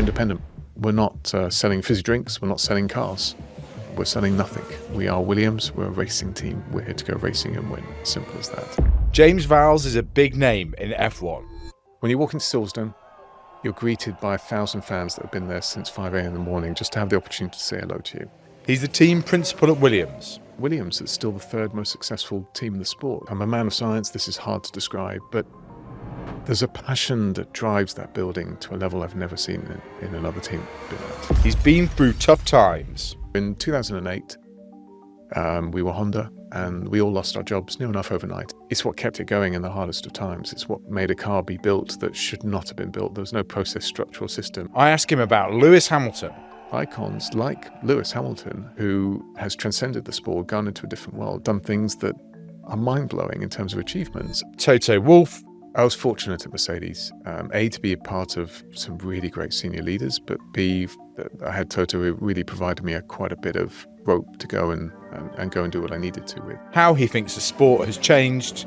independent. We're not selling fizzy drinks. We're not selling cars. We're selling nothing. We are Williams. We're a racing team. We're here to go racing and win. Simple as that. James Vowles is a big name in F1. When you walk into Silverstone, you're greeted by 1,000 fans that have been there since 5 a.m. in the morning just to have the opportunity to say hello to you. He's the team principal at Williams. Williams is still the third most successful team in the sport. I'm a man of science. This is hard to describe, but there's a passion that drives that building to a level I've never seen in another team. He's been through tough times. In 2008, we were Honda, and we all lost our jobs near enough overnight. It's what kept it going in the hardest of times. It's what made a car be built that should not have been built. There was no process, structural system. I asked him about Lewis Hamilton. Icons like Lewis Hamilton, who has transcended the sport, gone into a different world, done things that are mind-blowing in terms of achievements. Toto Wolff. I was fortunate at Mercedes, A, to be a part of some really great senior leaders, but B, I had Toto who really provided me quite a bit of rope to go and go and do what I needed to with. How he thinks the sport has changed.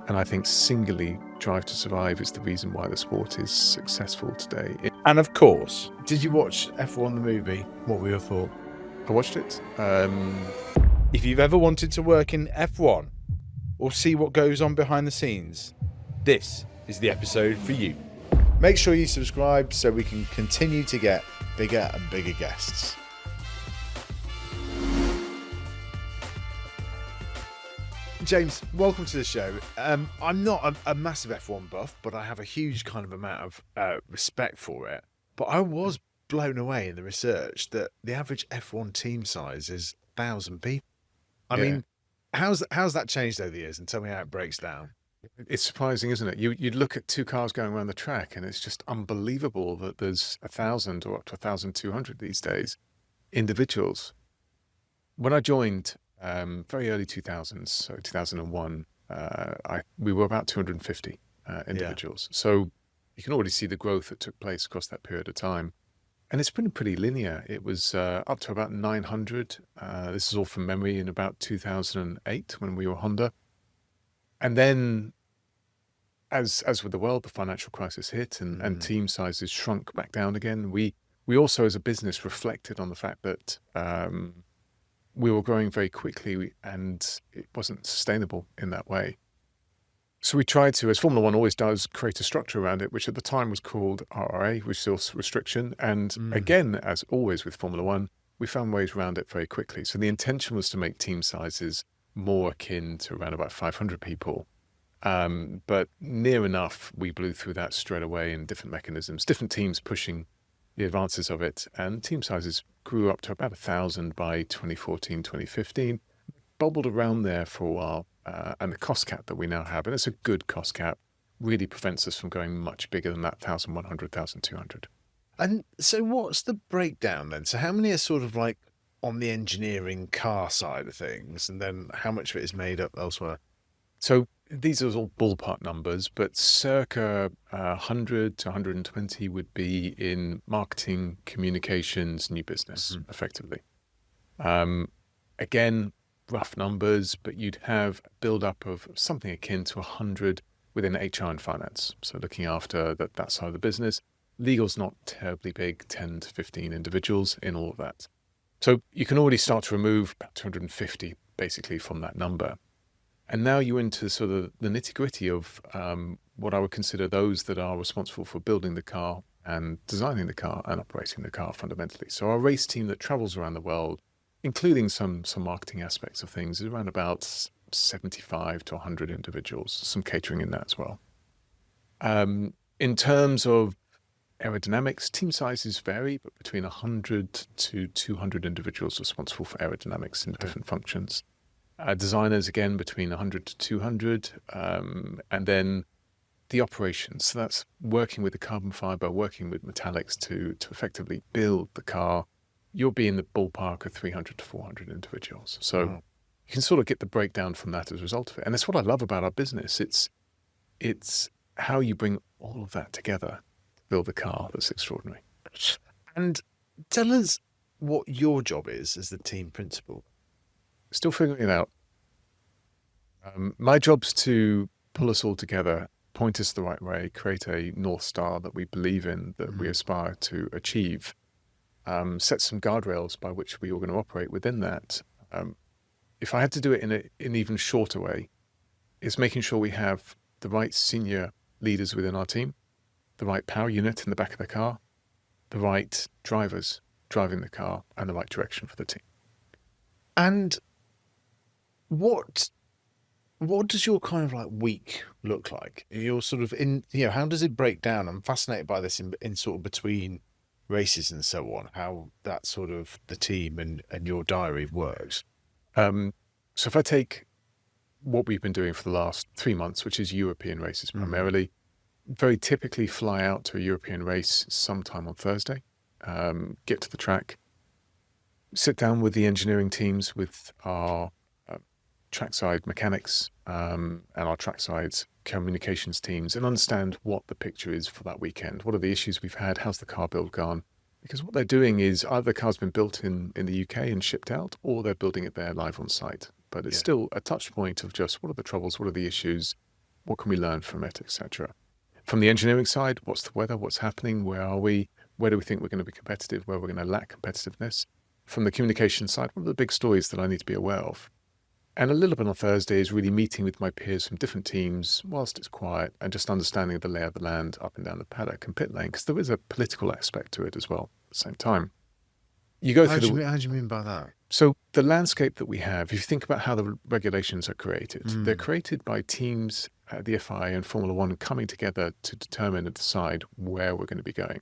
And I think singularly Drive to Survive is the reason why the sport is successful today. And of course, did you watch F1 the movie? What were your thoughts? I watched it. If you've ever wanted to work in F1 or see what goes on behind the scenes, this is the episode for you. Make sure you subscribe so we can continue to get bigger and bigger guests. James, welcome to the show. I'm not a massive F1 buff, but I have a huge kind of amount of respect for it. But I was blown away in the research that the average F1 team size is 1,000 people. I mean, how's that changed over the years? And tell me how it breaks down. It's surprising, isn't it? You'd look at two cars going around the track, and it's just unbelievable that there's 1,000 or up to 1,200 these days individuals. When I joined, very early 2000s, so 2001, we were about 250 individuals. So you can already see the growth that took place across that period of time. And it's been pretty linear. It was up to about 900. This is all from memory in about 2008 when we were Honda. And then, as with the world, the financial crisis hit and team sizes shrunk back down again. We also, as a business, reflected on the fact that we were growing very quickly and it wasn't sustainable in that way. So we tried to, as Formula One always does, create a structure around it, which at the time was called RRA, Resource Restriction. And again, as always with Formula One, we found ways around it very quickly. So the intention was to make team sizes more akin to around about 500 people. But near enough, we blew through that straight away in different mechanisms, different teams pushing the advances of it. And team sizes grew up to about 1,000 by 2014, 2015, bubbled around there for a while. And the cost cap that we now have, and it's a good cost cap, really prevents us from going much bigger than that 1,100, 1,200. And so what's the breakdown then? So how many are sort of like on the engineering car side of things, and then how much of it is made up elsewhere? So these are all ballpark numbers, but circa 100 to 120 would be in marketing, communications, new business, effectively. Again, rough numbers, but you'd have a build-up of something akin to 100 within HR and finance. So looking after that side of the business. Legal's not terribly big, 10 to 15 individuals in all of that. So you can already start to remove about 250 basically from that number. And now you're into sort of the nitty-gritty of what I would consider those that are responsible for building the car and designing the car and operating the car fundamentally. So our race team that travels around the world, including some marketing aspects of things, is around about 75 to 100 individuals, some catering in that as well. In terms of aerodynamics, team sizes vary, but between 100 to 200 individuals responsible for aerodynamics in different functions. Designers, again, between 100 to 200. And then the operations. So that's working with the carbon fiber, working with metallics to effectively build the car. You'll be in the ballpark of 300 to 400 individuals. So you can sort of get the breakdown from that as a result of it. And that's what I love about our business. It's how you bring all of that together to build a car that's extraordinary. And tell us what your job is as the team principal. Still figuring it out. My job's to pull us all together, point us the right way, create a North Star that we believe in, that we aspire to achieve, set some guardrails by which we are going to operate within that. If I had to do it in an even shorter way, it's making sure we have the right senior leaders within our team, the right power unit in the back of the car, the right drivers driving the car, and the right direction for the team. And what does your kind of like week look like? You're sort of in, how does it break down? I'm fascinated by this in sort of between races and so on, how that sort of the team and your diary works. So if I take what we've been doing for the last 3 months, which is European races primarily, very typically fly out to a European race sometime on Thursday, get to the track, sit down with the engineering teams, with our trackside mechanics and our trackside communications teams, and understand what the picture is for that weekend. What are the issues we've had? How's the car build gone? Because what they're doing is either the car's been built in the UK and shipped out, or they're building it there live on site. But it's still a touch point of just what are the troubles, what are the issues, what can we learn from it, etc. From the engineering side, what's the weather, what's happening, where are we, where do we think we're going to be competitive, where we're going to lack competitiveness. From the communication side, what are the big stories that I need to be aware of? And a little bit on Thursday is really meeting with my peers from different teams whilst it's quiet and just understanding the lay of the land up and down the paddock and pit lane, because there is a political aspect to it as well at the same time. You go through How do you mean by that? So the landscape that we have, if you think about how the regulations are created, they're created by teams at the FI and Formula One coming together to determine and decide where we're going to be going.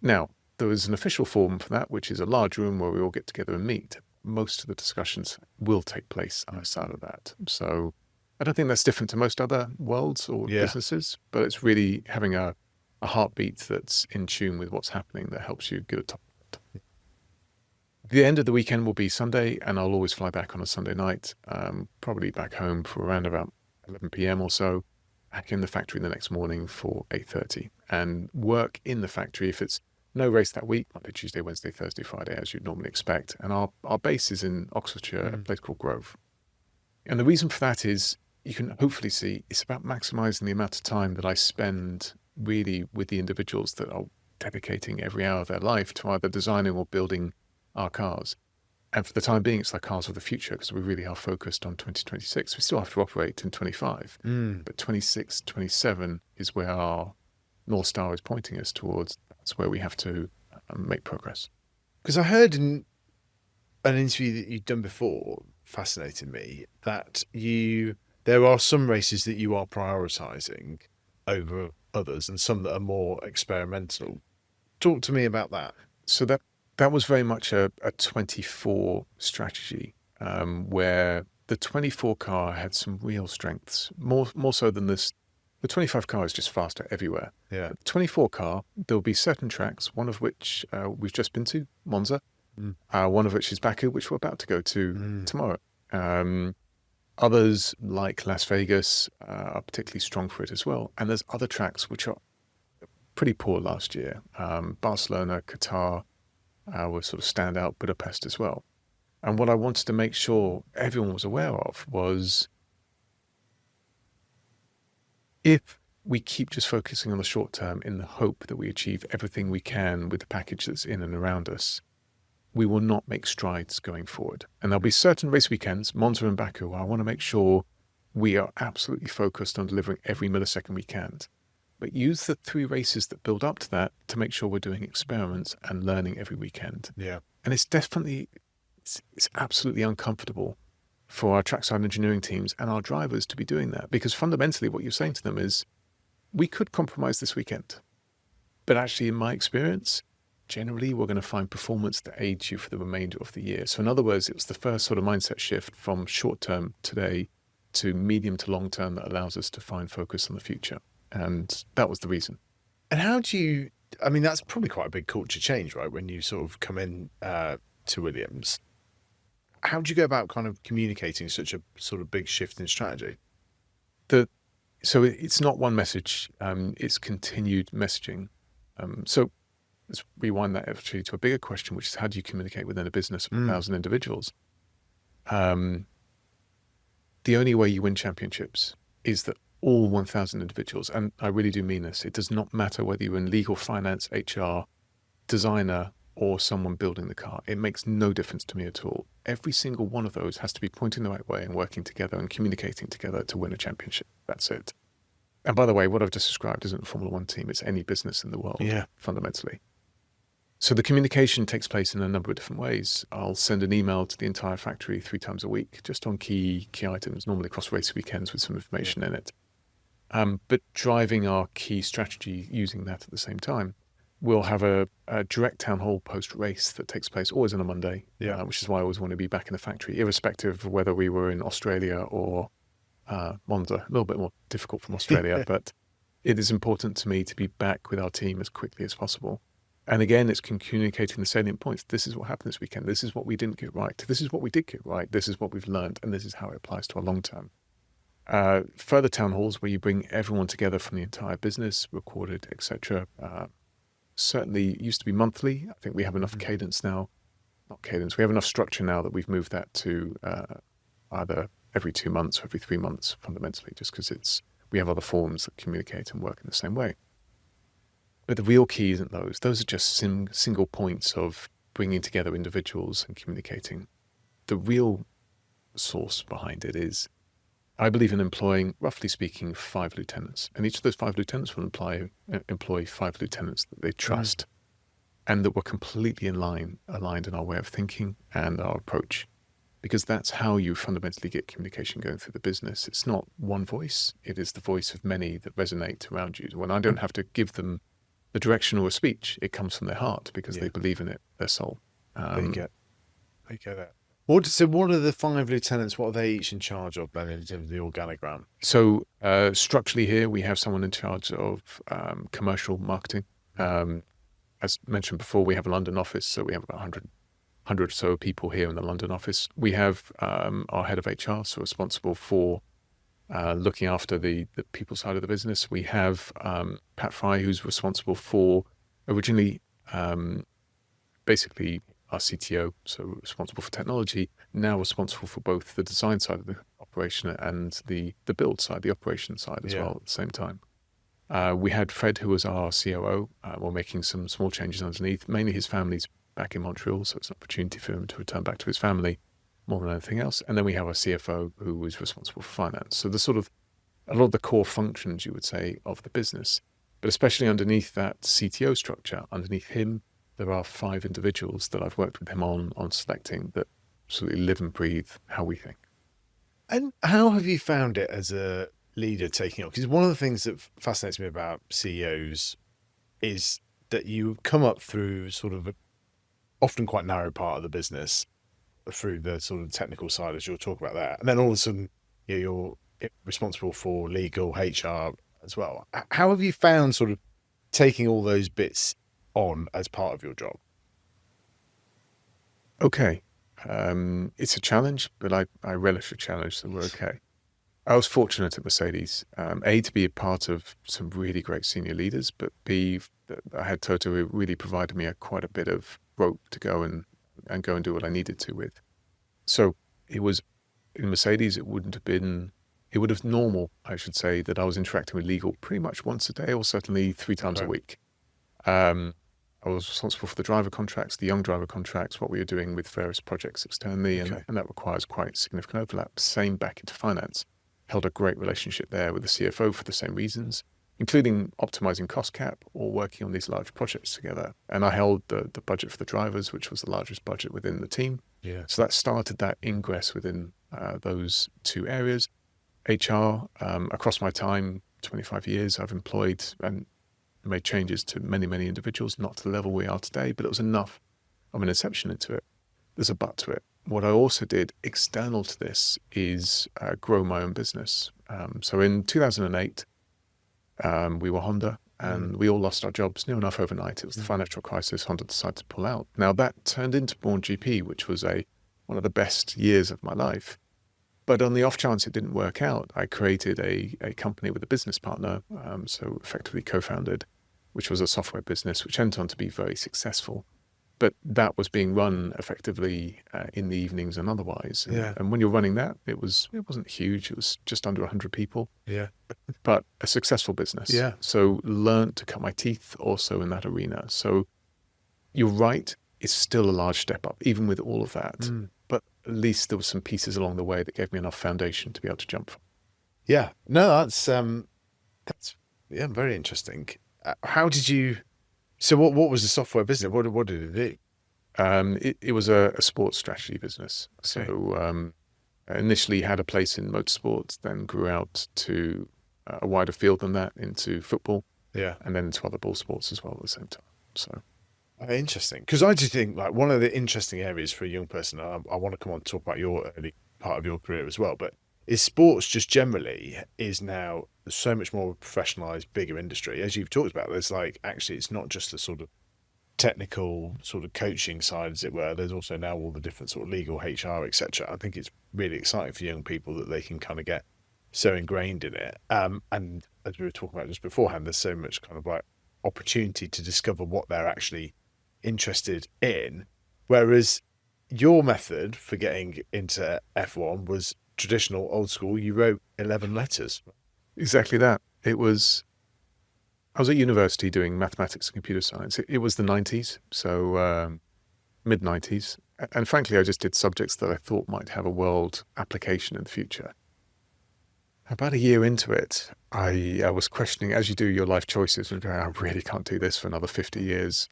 Now, there is an official forum for that, which is a large room where we all get together and meet. Most of the discussions will take place outside of that. So I don't think that's different to most other worlds or businesses, but it's really having a heartbeat that's in tune with what's happening that helps you get a top. The end of the weekend will be Sunday, and I'll always fly back on a Sunday night, probably back home for around about 11 p.m. or so, back in the factory the next morning for 8:30, and work in the factory if it's no race that week, Monday, Tuesday, Wednesday, Thursday, Friday, as you'd normally expect. And our base is in Oxfordshire, a place called Grove. And the reason for that is, you can hopefully see, it's about maximising the amount of time that I spend really with the individuals that are dedicating every hour of their life to either designing or building our cars. And for the time being, it's like cars of the future, because we really are focused on 2026. We still have to operate in 25, but 26, 27 is where our North Star is pointing us towards. That's where we have to make progress. Because I heard in an interview that you'd done before, fascinated me, that there are some races that you are prioritising over others and some that are more experimental. Talk to me about that. So that was very much a 24 strategy, where the 24 car had some real strengths, more so than this. The 25 car is just faster everywhere. Yeah. The 24 car, there'll be certain tracks, one of which we've just been to, Monza, one of which is Baku, which we're about to go to tomorrow. Others, like Las Vegas, are particularly strong for it as well. And there's other tracks which are pretty poor last year. Barcelona, Qatar were sort of standout, Budapest as well. And what I wanted to make sure everyone was aware of was, if we keep just focusing on the short term in the hope that we achieve everything we can with the package that's in and around us, we will not make strides going forward. And there'll be certain race weekends, Monza and Baku, where I want to make sure we are absolutely focused on delivering every millisecond we can. But use the 3 races that build up to that to make sure we're doing experiments and learning every weekend. Yeah. And it's absolutely uncomfortable for our trackside engineering teams and our drivers to be doing that, because fundamentally what you're saying to them is, we could compromise this weekend, but actually in my experience, generally we're going to find performance that aids you for the remainder of the year. So in other words, it was the first sort of mindset shift from short term today to medium to long term that allows us to find focus on the future. And that was the reason. And how do you, I mean, that's probably quite a big culture change, right? When you sort of come in to Williams, how do you go about kind of communicating such a sort of big shift in strategy? So it's not one message, it's continued messaging. So let's rewind that actually to a bigger question, which is, how do you communicate within a business of 1,000 individuals? The only way you win championships is that all 1,000 individuals, and I really do mean this, it does not matter whether you're in legal, finance, HR, designer, or someone building the car. It makes no difference to me at all. Every single one of those has to be pointing the right way and working together and communicating together to win a championship. That's it. And by the way, what I've just described isn't a Formula One team. It's any business in the world, fundamentally. So the communication takes place in a number of different ways. I'll send an email to the entire factory 3 times a week, just on key items, normally across race weekends with some information in it. But driving our key strategy using that at the same time. We'll have a direct town hall post-race that takes place always on a Monday, which is why I always want to be back in the factory, irrespective of whether we were in Australia or Monza. A little bit more difficult from Australia, but it is important to me to be back with our team as quickly as possible. And again, it's communicating the salient points. This is what happened this weekend. This is what we didn't get right. This is what we did get right. This is what we've learned. And this is how it applies to our long term. Further town halls where you bring everyone together from the entire business, recorded, etc. Certainly it used to be monthly. I think we have enough cadence now. Not cadence. We have enough structure now that we've moved that to either every 2 months or every 3 months, fundamentally, just because we have other forms that communicate and work in the same way. But the real key isn't those. Those are just single points of bringing together individuals and communicating. The real source behind it is, I believe in employing, roughly speaking, 5 lieutenants. And each of those 5 lieutenants will employ 5 lieutenants that they trust and that were completely aligned in our way of thinking and our approach. Because that's how you fundamentally get communication going through the business. It's not one voice. It is the voice of many that resonate around you. When I don't have to give them the direction or a speech, it comes from their heart because they believe in it, their soul. They get that. What are the 5 lieutenants? What are they each in charge of then in terms of the organogram? So structurally here, we have someone in charge of commercial marketing. As mentioned before, we have a London office, so we have about 100 or so people here in the London office. We have our head of HR, so responsible for looking after the people side of the business. We have Pat Fry, who's responsible for originally basically our CTO, so responsible for technology, now responsible for both the design side of the operation and the build side, the operation side as well at the same time. We had Fred, who was our COO. We're making some small changes underneath. Mainly his family's back in Montreal, so it's an opportunity for him to return back to his family more than anything else. And then we have our CFO, who is responsible for finance. So there's sort of a lot of the core functions, you would say, of the business. But especially underneath that CTO structure, underneath him, there are 5 individuals that I've worked with him on selecting that absolutely live and breathe how we think. And how have you found it as a leader taking on? Because one of the things that fascinates me about CEOs is that you come up through sort of often quite narrow part of the business, through the sort of technical side, as you'll talk about that. And then all of a sudden you're responsible for legal, HR as well. How have you found sort of taking all those bits on as part of your job? Okay. It's a challenge, but I relish a challenge, so we're okay. I was fortunate at Mercedes, A, to be a part of some really great senior leaders, but B, I had Toto, who really provided me quite a bit of rope to go and go and do what I needed to with. So it was, in Mercedes, it would have normal, I should say, that I was interacting with legal pretty much once a day, or certainly 3 times a week. I was responsible for the driver contracts, the young driver contracts, what we were doing with various projects externally, and that requires quite significant overlap. Same back into finance. Held a great relationship there with the CFO for the same reasons, including optimizing cost cap or working on these large projects together. And I held the budget for the drivers, which was the largest budget within the team. Yeah. So that started that ingress within those 2 areas. HR, across my time, 25 years, I've employed and made changes to many, many individuals, not to the level we are today, but it was enough of an inception into it. There's a but to it. What I also did external to this is grow my own business. So in 2008, we were Honda, and we all lost our jobs near enough overnight. It was the financial crisis. Honda decided to pull out. Now that turned into Born GP, which was one of the best years of my life. But on the off chance it didn't work out, I created a company with a business partner, so effectively co-founded, which was a software business, which went on to be very successful. but that was being run effectively in the evenings and otherwise. And when you're running that, it wasn't huge. It was just under 100 people. Yeah. But a successful business. Yeah. So learned to cut my teeth also in that arena. So you're right, it's still a large step up, even with all of that. But at least there were some pieces along the way that gave me enough foundation to be able to jump from. Yeah. No, that's very interesting. How did you? So what was the software business? What did it do? It was a sports strategy business. Okay. So initially had a place in motorsports, then grew out to a wider field than that into football. Yeah. And then into other ball sports as well at the same time. So interesting. Because I do think like one of the interesting areas for a young person, I want to come on and talk about your early part of your career as well, but is sports just generally is now so much more professionalized, bigger industry. As you've talked about, there's like, actually, it's not just the sort of technical sort of coaching side, as it were. There's also now all the different sort of legal, HR, etc. I think it's really exciting for young people that they can kind of get so ingrained in it. And as we were talking about just beforehand, there's so much kind of like opportunity to discover what they're actually interested in. Whereas your method for getting into F1 was traditional, old school. You wrote 11 letters. Exactly that. I was at university doing mathematics and computer science. It was the 90s, so mid-90s. And frankly, I just did subjects that I thought might have a world application in the future. About a year into it, I was questioning, as you do your life choices, and going, I really can't do this for another 50 years.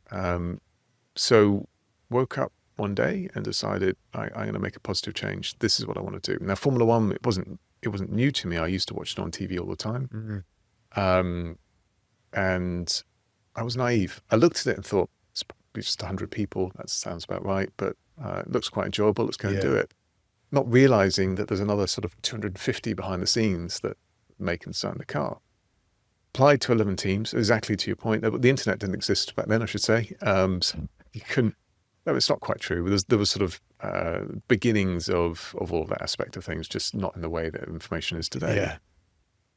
So woke up one day and decided I'm going to make a positive change. This is what I want to do. Now, Formula One, it wasn't new to me. I used to watch it on TV all the time. And I was naive. I looked at it and thought, it's probably just 100 people. That sounds about right, but it looks quite enjoyable. Let's go and do it. Not realizing that there's another sort of 250 behind the scenes that make and design the car. Applied to 11 teams, exactly to your point. The internet didn't exist back then, I should say. So you couldn't. No, it's not quite true. There was sort of beginnings of all of that aspect of things, just not in the way that information is today. Yeah.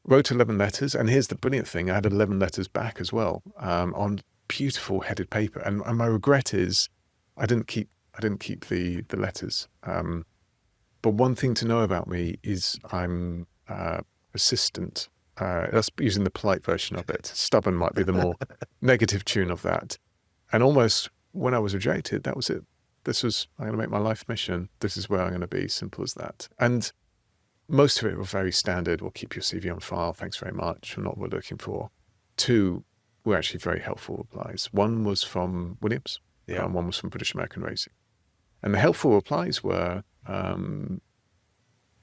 Wrote 11 letters, and here's the brilliant thing: I had 11 letters back as well, on beautiful headed paper. And my regret is, I didn't keep the letters. But one thing to know about me is I'm persistent. That's using the polite version of it. Stubborn might be the more negative tune of that. And almost when I was rejected, that was it. I'm going to make my life mission. This is where I'm going to be. Simple as that. And most of it were very standard. We'll keep your CV on file. Thanks very much. We're not what we're looking for. 2 were actually very helpful replies. 1 was from Williams. And 1 was from British American Racing. And the helpful replies were,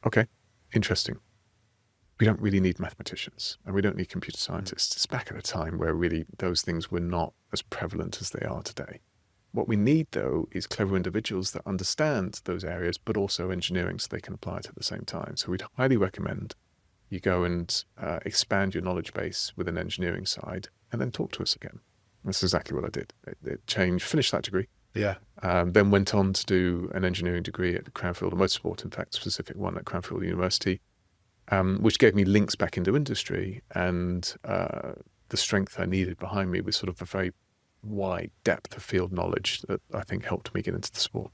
okay, interesting. We don't really need mathematicians and we don't need computer scientists. It's back at a time where really those things were not as prevalent as they are today. What we need, though, is clever individuals that understand those areas, but also engineering so they can apply it at the same time. So we'd highly recommend you go and expand your knowledge base with an engineering side and then talk to us again. That's exactly what I did. It changed, finished that degree. Yeah. Then went on to do an engineering degree at Cranfield Motorsport, in fact, specific one at Cranfield University, which gave me links back into industry and the strength I needed behind me with sort of a very wide depth of field knowledge that I think helped me get into the sport.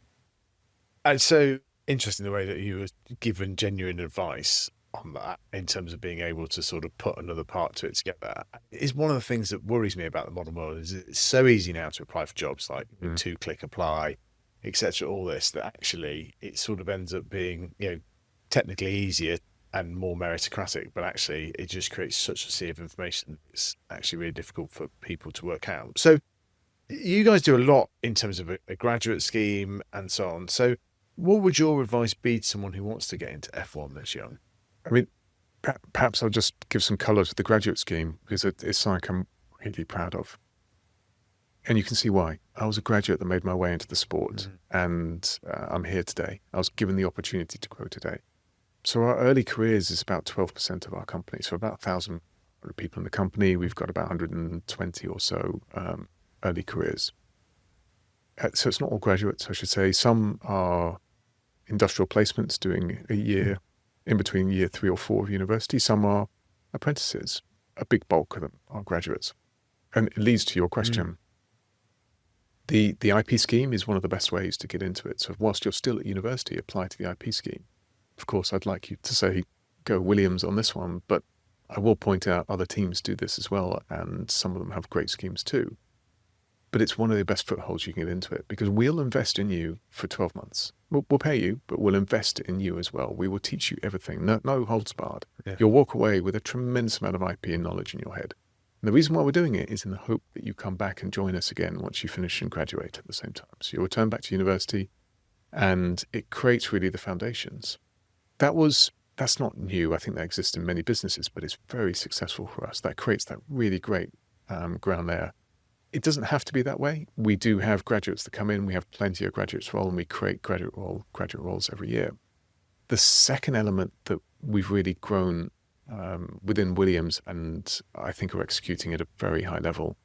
And so interesting the way that you were given genuine advice on that in terms of being able to sort of put another part to it together. Is one of the things that worries me about the modern world is it's so easy now to apply for jobs like 2-click apply, etc. All this, that actually it sort of ends up being, technically easier and more meritocratic, but actually it just creates such a sea of information. It's actually really difficult for people to work out. So you guys do a lot in terms of a graduate scheme and so on. So what would your advice be to someone who wants to get into F1 that's young? I mean, perhaps I'll just give some colour to the graduate scheme because it's something I'm really proud of. And you can see why. I was a graduate that made my way into the sport and I'm here today. I was given the opportunity to grow today. So our early careers is about 12% of our company. So about 1,000 people in the company. We've got about 120 or so early careers. So it's not all graduates, I should say. Some are industrial placements doing a year in between year 3 or 4 of university. Some are apprentices. A big bulk of them are graduates. And it leads to your question. The IP scheme is one of the best ways to get into it. So whilst you're still at university, apply to the IP scheme. Of course, I'd like you to say, go Williams on this one, but I will point out other teams do this as well, and some of them have great schemes too. But it's one of the best footholds you can get into it, because we'll invest in you for 12 months. We'll pay you, but we'll invest in you as well. We will teach you everything. No holds barred. Yeah. You'll walk away with a tremendous amount of IP and knowledge in your head. And the reason why we're doing it is in the hope that you come back and join us again once you finish and graduate at the same time. So you'll return back to university, and it creates really the foundations. That's not new. I think that exists in many businesses, but it's very successful for us. That creates that really great ground there. It doesn't have to be that way. We do have graduates that come in. We have plenty of graduates roll, and we create graduate roles every year. The second element that we've really grown within Williams, and I think are executing at a very high level,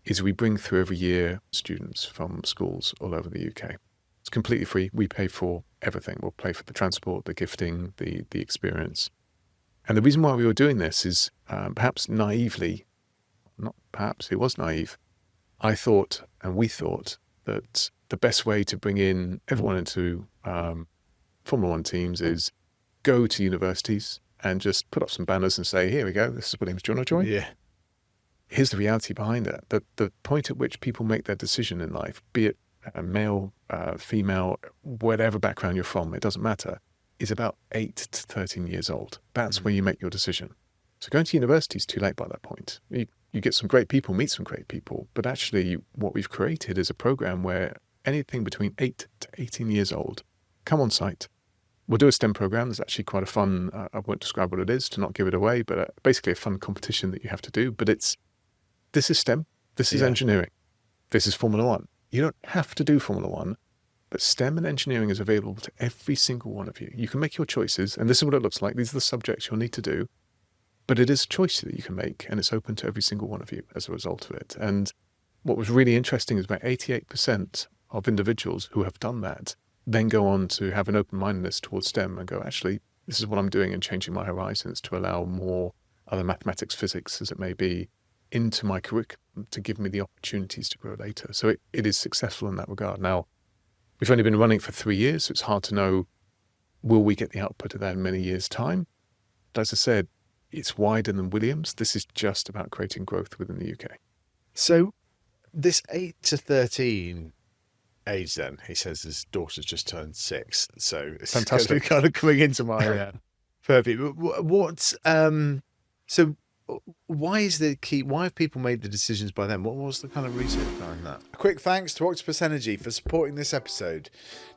is we bring through every year students from schools all over the UK. It's completely free. We pay for everything. We'll pay for the transport, the gifting, the experience. And the reason why we were doing this is perhaps naively, not perhaps, it was naive. I thought, and we thought, that the best way to bring in everyone into Formula One teams is go to universities and just put up some banners and say, here we go, this is Williams, do you want to join? Yeah. Here's the reality behind it. The point at which people make their decision in life, be it male, female, whatever background you're from, it doesn't matter, is about 8 to 13 years old. That's when you make your decision. So going to university is too late by that point. You get some great people, meet some great people, but actually what we've created is a program where anything between 8 to 18 years old, come on site. We'll do a STEM program. There's actually quite a fun, I won't describe what it is to not give it away, but basically a fun competition that you have to do. But this is STEM, this is engineering, this is Formula One. You don't have to do Formula One, but STEM and engineering is available to every single one of you. You can make your choices, and this is what it looks like. These are the subjects you'll need to do, but it is a choice that you can make, and it's open to every single one of you as a result of it. And what was really interesting is about 88% of individuals who have done that then go on to have an open-mindedness towards STEM and go, actually, this is what I'm doing and changing my horizons to allow more other mathematics, physics, as it may be, into my curriculum to give me the opportunities to grow later. So it is successful in that regard. Now, we've only been running for 3 years, so it's hard to know, will we get the output of that in many years' time? But as I said, it's wider than Williams. This is just about creating growth within the UK. So this 8 to 13 age then, he says his daughter's just turned 6. So it's Fantastic. kind of coming into my perfect. So why is the key? Why have people made the decisions by them? What was the kind of research behind that? A quick thanks to Octopus Energy for supporting this episode.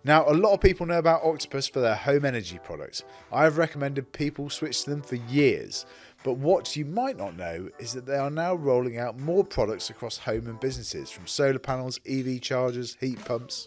Now, a lot of people know about Octopus for their home energy products. I have recommended people switch to them for years. But what you might not know is that they are now rolling out more products across home and businesses, from solar panels, EV chargers, heat pumps.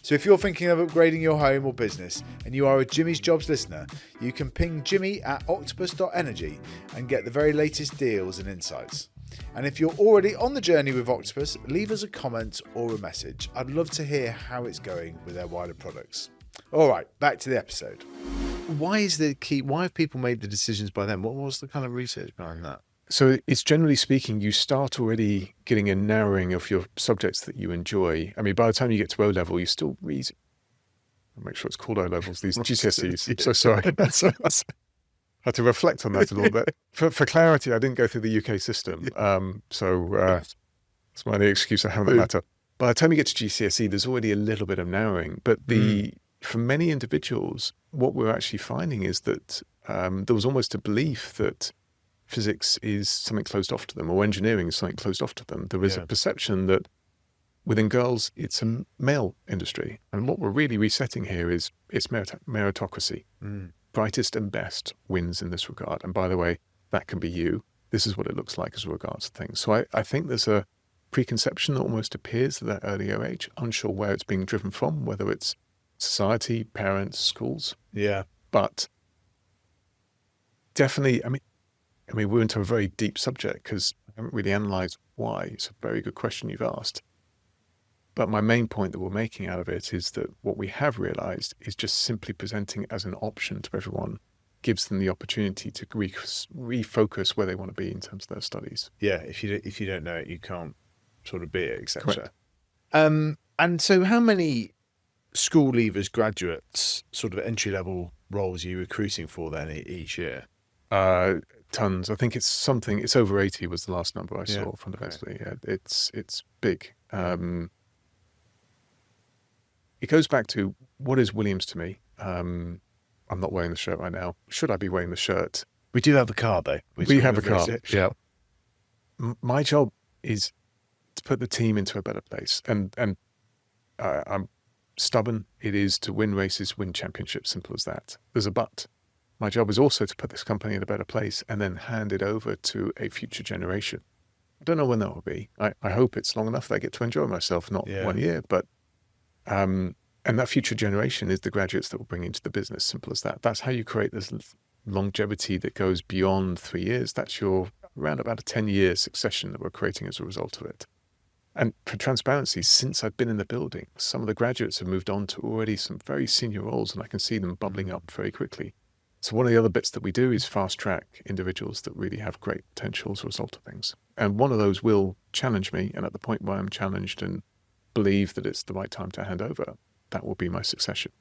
So if you're thinking of upgrading your home or business and you are a Jimmy's Jobs listener, you can ping Jimmy at octopus.energy and get the very latest deals and insights. And if you're already on the journey with Octopus, leave us a comment or a message. I'd love to hear how it's going with their wider products. All right, back to the episode. Why is the key? Why have people made the decisions by them? What was the kind of research behind that? So it's generally speaking, you start already getting a narrowing of your subjects that you enjoy. I mean, by the time you get to O-level, you still read. I'll make sure it's called O-levels, these GCSEs. I'm so sorry. I had to reflect on that a little bit. For clarity, I didn't go through the UK system. So that's my only excuse I have on that matter. By the time you get to GCSE, there's already a little bit of narrowing. But for many individuals, what we're actually finding is that there was almost a belief that physics is something closed off to them, or engineering is something closed off to them. There is a perception that within girls, it's a male industry. And what we're really resetting here is it's meritocracy. Brightest and best wins in this regard. And by the way, that can be you. This is what it looks like as regards to things. So I think there's a preconception that almost appears at that earlier age, unsure where it's being driven from, whether it's society, parents, schools. Yeah. But definitely, I mean, we're into a very deep subject because I haven't really analysed why. It's a very good question you've asked. But my main point that we're making out of it is that what we have realised is just simply presenting it as an option to everyone gives them the opportunity to refocus where they want to be in terms of their studies. Yeah, if you don't know it, you can't sort of be it, etc. And so how many school leavers, graduates, sort of entry-level roles are you recruiting for then each year? Tons. I think it's over 80 was the last number I Yeah, saw fundamentally. Yeah, it's big. It goes back to what is Williams to me. I'm not wearing the shirt right now. Should I be wearing the shirt? We do have the car though. We have a car. Yeah. My job is to put the team into a better place, and I'm stubborn. It is to win races, win championships. Simple as that. There's a but. My job is also to put this company in a better place and then hand it over to a future generation. I don't know when that will be. I hope it's long enough that I get to enjoy myself, not 1 year, but and that future generation is the graduates that will bring into the business. Simple as that. That's how you create this longevity that goes beyond 3 years. That's your around about a 10-year succession that we're creating as a result of it. And for transparency, since I've been in the building, some of the graduates have moved on to already some very senior roles, and I can see them bubbling up very quickly. So one of the other bits that we do is fast track individuals that really have great potential as a result of things. And one of those will challenge me. And at the point where I'm challenged and believe that it's the right time to hand over, that will be my succession.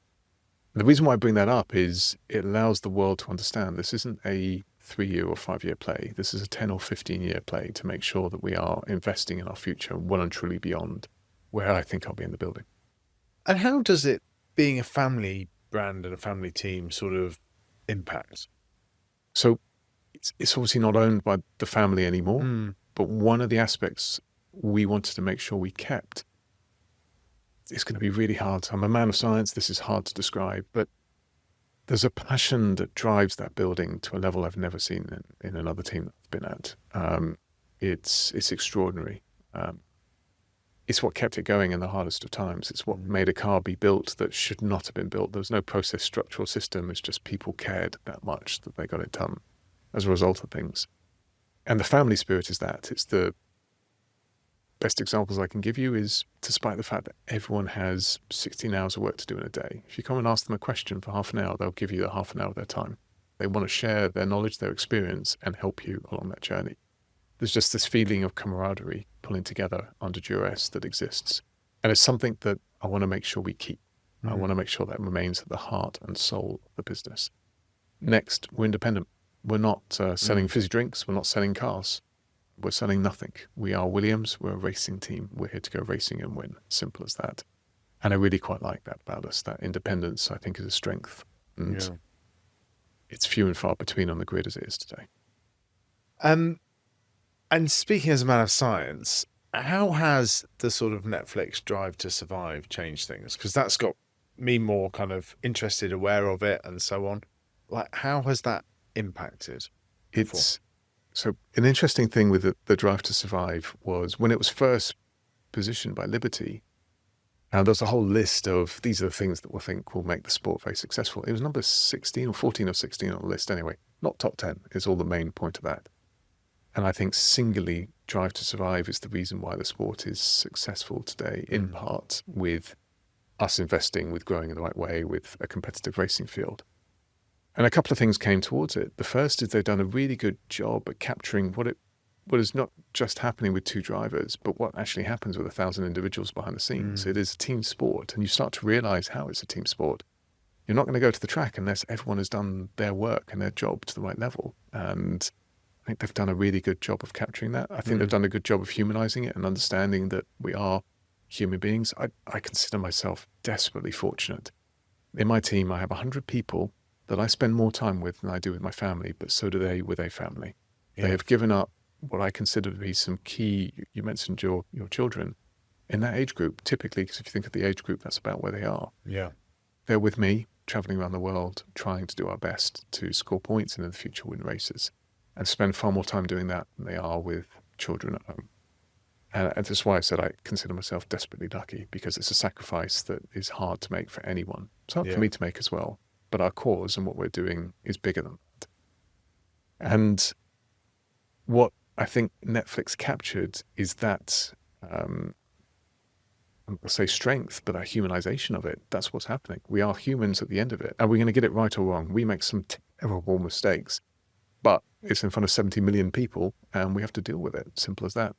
And the reason why I bring that up is it allows the world to understand this isn't a 3-year or 5-year play. This is a 10 or 15-year play to make sure that we are investing in our future well and truly beyond where I think I'll be in the building. And how does it, being a family brand and a family team, sort of impact? So it's obviously not owned by the family anymore, but one of the aspects we wanted to make sure we kept, it's going to be really hard. I'm a man of science. This is hard to describe, but there's a passion that drives that building to a level I've never seen in another team that I've been at. It's extraordinary. It's what kept it going in the hardest of times. It's what made a car be built that should not have been built. There was no process structural system. It's just people cared that much that they got it done as a result of things. And the family spirit is that. It's the best examples I can give you is, despite the fact that everyone has 16 hours of work to do in a day, if you come and ask them a question for half an hour, they'll give you the half an hour of their time. They want to share their knowledge, their experience, and help you along that journey. There's just this feeling of camaraderie pulling together under duress that exists. And it's something that I want to make sure we keep. I want to make sure that remains at the heart and soul of the business. Next, we're independent. We're not selling fizzy drinks. We're not selling cars. We're selling nothing. We are Williams. We're a racing team. We're here to go racing and win. Simple as that. And I really quite like that about us. That independence, I think, is a strength. And it's few and far between on the grid as it is today. And speaking as a man of science, how has the sort of Netflix drive to survive changed things? Because that's got me more kind of interested, aware of it, and so on. Like, how has that impacted? So an interesting thing with the drive to survive was when it was first positioned by Liberty, and there's a whole list of these are the things that we think will make the sport very successful. It was number 16 or 14 or 16 on the list anyway. Not top 10 is all the main point of that. And I think singularly drive to survive is the reason why the sport is successful today, in part with us investing, with growing in the right way, with a competitive racing field. And a couple of things came towards it. The first is they've done a really good job at capturing what is not just happening with 2 drivers, but what actually happens with 1,000 individuals behind the scenes. It is a team sport, and you start to realize how it's a team sport. You're not going to go to the track unless everyone has done their work and their job to the right level. And I think they've done a really good job of capturing that. I think they've done a good job of humanizing it and understanding that we are human beings. I consider myself desperately fortunate. In my team, I have 100 people that I spend more time with than I do with my family, but so do they with a family. They have given up what I consider to be some key, you mentioned your children, in that age group, typically, because if you think of the age group, that's about where they are. Yeah. They're with me, traveling around the world, trying to do our best to score points and in the future win races, and spend far more time doing that than they are with children at home. And that's why I said I consider myself desperately lucky, because it's a sacrifice that is hard to make for anyone. It's hard for me to make as well. But our cause and what we're doing is bigger than that. And what I think Netflix captured is that, I'll say strength, but our humanization of it. That's what's happening. We are humans at the end of it. Are we going to get it right or wrong? We make some terrible mistakes, but it's in front of 70 million people and we have to deal with it. Simple as that.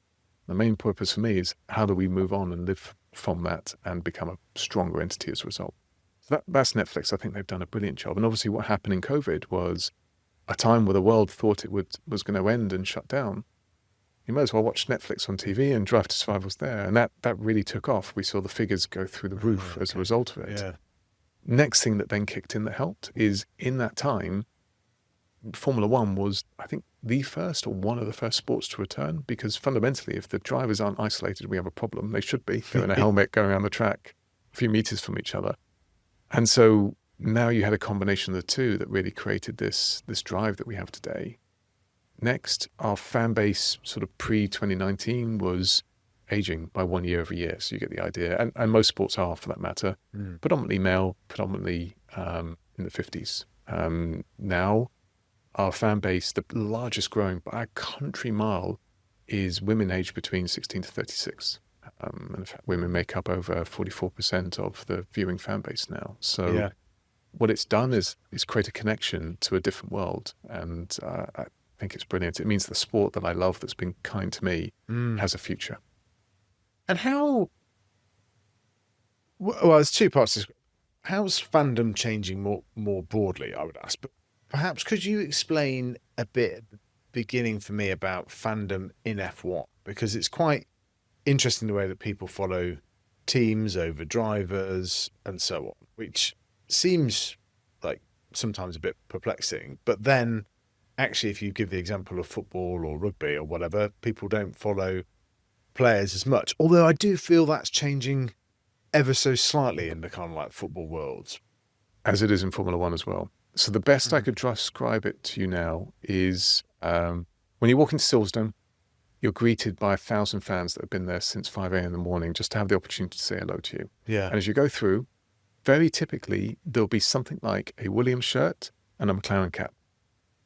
The main purpose for me is how do we move on and live from that and become a stronger entity as a result. So that's Netflix. I think they've done a brilliant job. And obviously what happened in COVID was a time where the world thought it was going to end and shut down. You might as well watch Netflix on TV, and Drive to Survive was there. And that really took off. We saw the figures go through the roof as a result of it. Yeah. Next thing that then kicked in that helped is in that time, Formula One was, I think, the first or one of the first sports to return, because fundamentally, if the drivers aren't isolated, we have a problem. They should be. They're in a helmet going around the track a few meters from each other. And so now you had a combination of the two that really created this drive that we have today. Next, our fan base sort of pre-2019 was aging by 1 year every year. So you get the idea. And most sports are, for that matter, predominantly male, predominantly in the 50s. Now, our fan base, the largest growing by a country mile, is women aged between 16 to 36. And in fact, women make up over 44% of the viewing fan base now. So what it's done is create a connection to a different world. And I think it's brilliant. It means the sport that I love, that's been kind to me, has a future. And how, well, there's two parts to this. How's fandom changing more broadly, I would ask? But perhaps could you explain a bit at the beginning for me about fandom in F1? Because it's quite interesting the way that people follow teams over drivers and so on, which seems like sometimes a bit perplexing. But then actually, if you give the example of football or rugby or whatever, people don't follow players as much. Although I do feel that's changing ever so slightly in the kind of like football worlds. As it is in Formula One as well. So the best I could describe it to you now is when you walk into Silverstone, you're greeted by 1,000 fans that have been there since 5 a.m. in the morning just to have the opportunity to say hello to you. Yeah. And as you go through, very typically, there'll be something like a Williams shirt and a McLaren cap,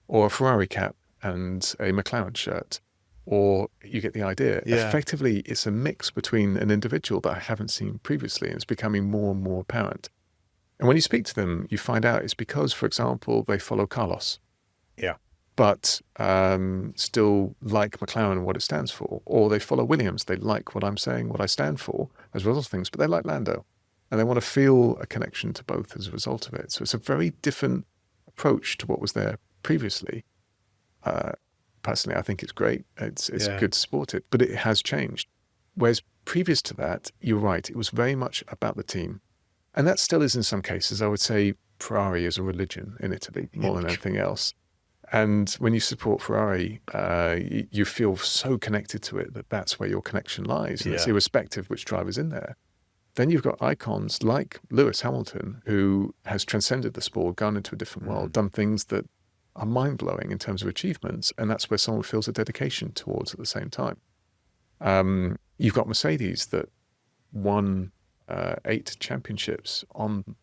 or a Ferrari cap and a McLaren shirt, or you get the idea. Yeah. Effectively, it's a mix between an individual that I haven't seen previously, and it's becoming more and more apparent. And when you speak to them, you find out it's because, for example, they follow Carlos. Yeah. But still like McLaren and what it stands for. Or they follow Williams. They like what I'm saying, what I stand for, as well as things, but they like Lando. And they want to feel a connection to both as a result of it. So it's a very different approach to what was there previously. Personally, I think it's great. It's good to support it, but it has changed. Whereas previous to that, you're right, it was very much about the team. And that still is in some cases. I would say Ferrari is a religion in Italy more than anything else. And when you support Ferrari, you feel so connected to it that that's where your connection lies. And it's irrespective which driver's in there. Then you've got icons like Lewis Hamilton, who has transcended the sport, gone into a different world, done things that are mind-blowing in terms of achievements. And that's where someone feels a dedication towards at the same time. You've got Mercedes that won 8 championships on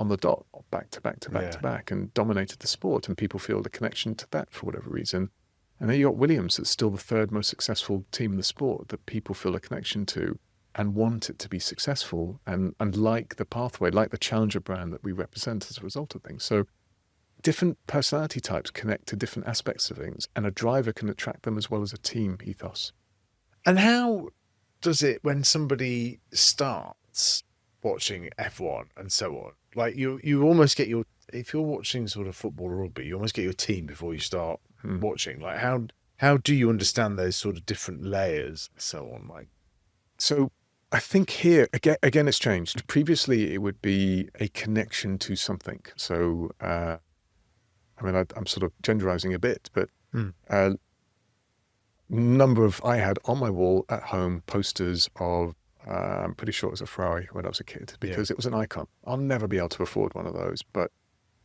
the dot, back to back to back to back, and dominated the sport, and people feel the connection to that for whatever reason. And then you got Williams, that's still the third most successful team in the sport that people feel a connection to and want it to be successful and like the pathway, like the challenger brand that we represent as a result of things. So different personality types connect to different aspects of things, and a driver can attract them as well as a team ethos. And how does it, when somebody starts watching F1 and so on, like you almost get your, if you're watching sort of football or rugby, you almost get your team before you start watching. Like how do you understand those sort of different layers and so on? Like, so I think here again it's changed. Previously it would be a connection to something. So I mean I'm sort of genderizing a bit, but I had on my wall at home posters of I'm pretty sure it was a Ferrari when I was a kid, because it was an icon. I'll never be able to afford one of those, but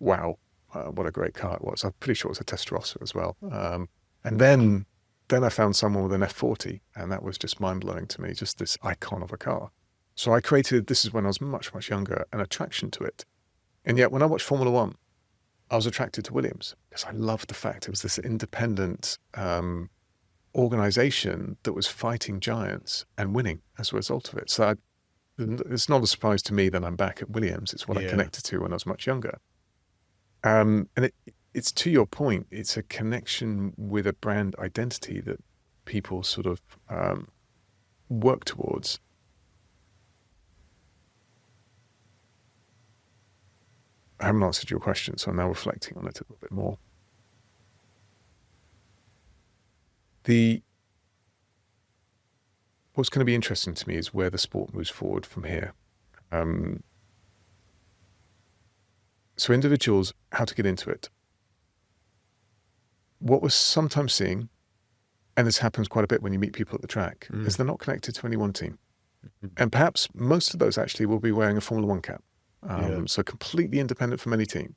wow, what a great car it was. I'm pretty sure it was a Testarossa as well. And then I found someone with an F40, and that was just mind-blowing to me, just this icon of a car. So I created, this is when I was much, much younger, an attraction to it. And yet when I watched Formula One, I was attracted to Williams because I loved the fact it was this independent organization that was fighting giants and winning as a result of it. So it's not a surprise to me that I'm back at Williams. It's what I connected to when I was much younger. And it's to your point, it's a connection with a brand identity that people sort of work towards. I haven't answered your question, so I'm now reflecting on it a little bit more. What's going to be interesting to me is where the sport moves forward from here. So individuals, how to get into it. What we're sometimes seeing, and this happens quite a bit when you meet people at the track, is they're not connected to any one team. And perhaps most of those actually will be wearing a Formula One cap. So completely independent from any team.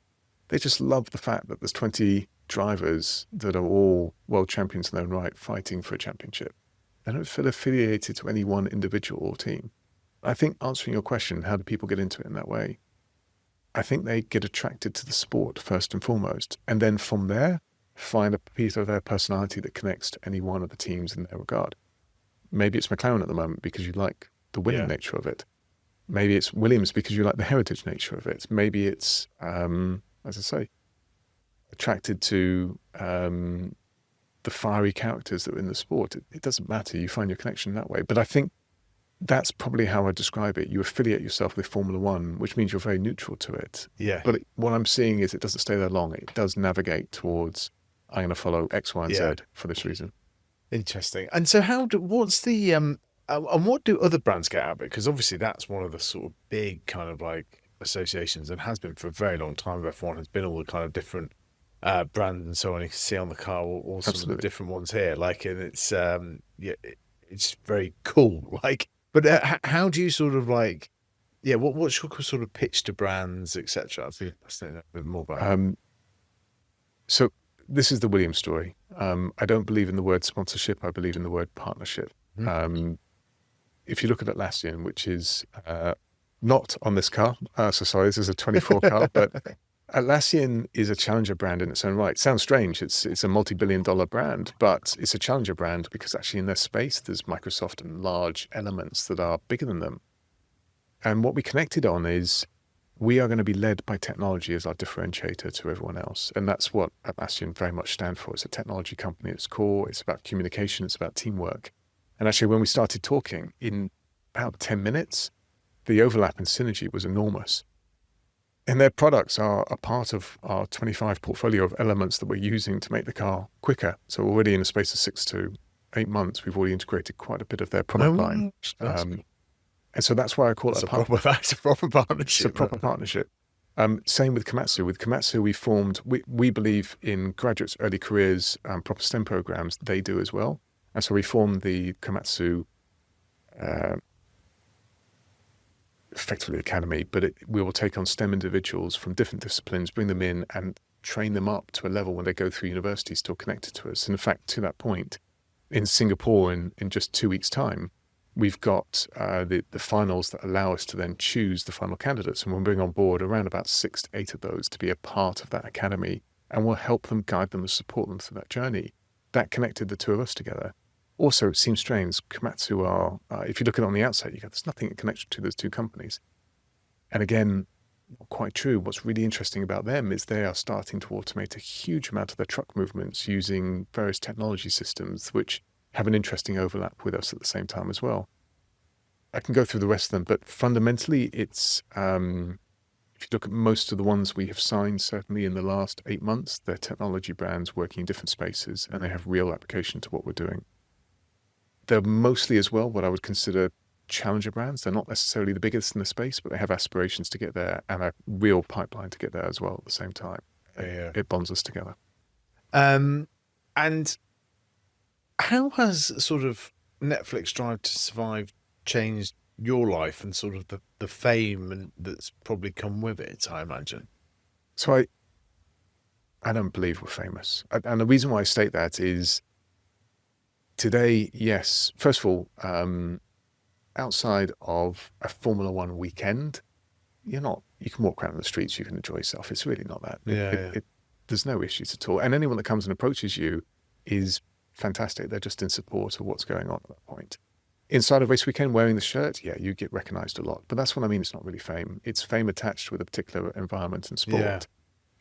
They just love the fact that there's 20 drivers that are all world champions in their own right, fighting for a championship. They don't feel affiliated to any one individual or team. I think answering your question, how do people get into it in that way? I think they get attracted to the sport first and foremost, and then from there, find a piece of their personality that connects to any one of the teams in their regard. Maybe it's McLaren at the moment because you like the winning nature of it. Maybe it's Williams because you like the heritage nature of it. Maybe it's, as I say, attracted to the fiery characters that are in the sport. It doesn't matter. You find your connection that way. But I think that's probably how I describe it. You affiliate yourself with Formula One, which means you're very neutral to it. Yeah. But what I'm seeing is it doesn't stay there long. It does navigate towards, I'm going to follow X, Y, and Z for this reason. Interesting. And so what's the, and what do other brands get out of it? Because obviously that's one of the sort of big kind of like associations, and has been for a very long time. F1 has been all the kind of different brands and so on. You can see on the car all some of the different ones here. Like, and it's, it's very cool. Like, but how do you sort of like, what's your sort of pitch to brands, etc.? I think let's know a bit more about it. So this is the Williams story. I don't believe in the word sponsorship. I believe in the word partnership. If you look at Atlassian, which is not on this car, so sorry, this is a 24 car, but Atlassian is a challenger brand in its own right. Sounds strange. It's a multi-billion-dollar brand, but it's a challenger brand because actually in their space, there's Microsoft and large elements that are bigger than them. And what we connected on is we are going to be led by technology as our differentiator to everyone else. And that's what Atlassian very much stand for. It's a technology company at its core. It's about communication. It's about teamwork. And actually, when we started talking, in about 10 minutes, the overlap and synergy was enormous. And their products are a part of our 25 portfolio of elements that we're using to make the car quicker. So already in the space of 6 to 8 months, we've already integrated quite a bit of their product line. And so that's why I call it a proper partnership. It's a proper partnership. Same with Komatsu. With Komatsu, we believe in graduates' early careers, proper STEM programs. They do as well. And so we formed the Komatsu effectively academy, but we will take on STEM individuals from different disciplines, bring them in and train them up to a level when they go through university still connected to us. And in fact, to that point, in Singapore in just 2 weeks' time, we've got the finals that allow us to then choose the final candidates. And we'll bring on board around about 6 to 8 of those to be a part of that academy. And we'll help them, guide them and support them through that journey. That connected the two of us together. Also, it seems strange, Komatsu are, if you look at it on the outside, you go, there's nothing in connection to those two companies. And again, not quite true. What's really interesting about them is they are starting to automate a huge amount of their truck movements using various technology systems, which have an interesting overlap with us at the same time as well. I can go through the rest of them, but fundamentally, it's, if you look at most of the ones we have signed, certainly in the last 8 months, they're technology brands working in different spaces, and they have real application to what we're doing. They're mostly as well what I would consider challenger brands. They're not necessarily the biggest in the space, but they have aspirations to get there and a real pipeline to get there as well at the same time. It bonds us together. And how has sort of Netflix Drive to Survive changed your life and sort of the fame that's probably come with it, I imagine? So I don't believe we're famous. And the reason why I state that is today, yes, first of all, outside of a Formula One weekend, you can walk around the streets, you can enjoy yourself. It's really not that. There's no issues at all. And anyone that comes and approaches you is fantastic. They're just in support of what's going on at that point. Inside of race weekend, wearing the shirt, you get recognized a lot. But that's what I mean. It's not really fame. It's fame attached with a particular environment and sport. Yeah.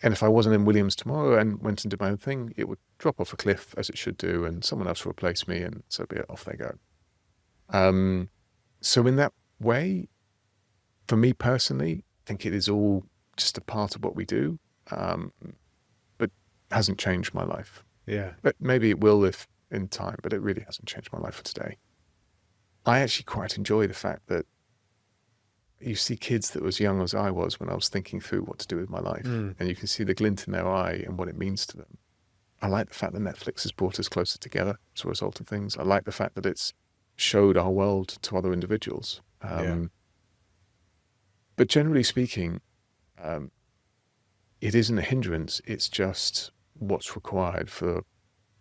And if I wasn't in Williams tomorrow and went and did my own thing, it would drop off a cliff as it should do, and someone else will replace me, and so be it, off they go. So in that way, for me personally, I think it is all just a part of what we do, but hasn't changed my life. Yeah. But maybe it will if in time, but it really hasn't changed my life for today. I actually quite enjoy the fact that you see kids that were as young as I was when I was thinking through what to do with my life, and you can see the glint in their eye and what it means to them. I like the fact that Netflix has brought us closer together as a result of things. I like the fact that it's showed our world to other individuals. But generally speaking, it isn't a hindrance. It's just what's required for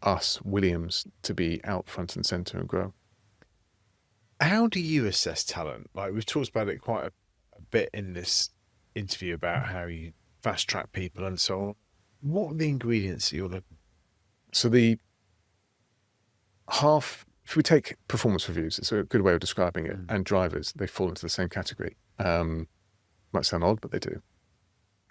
us, Williams, to be out front and center and grow. How do you assess talent? Like, we've talked about it quite a bit in this interview about how you fast track people and so on. What are the ingredients that you're looking for? So if we take performance reviews, it's a good way of describing it, and drivers, they fall into the same category. Might sound odd, but they do.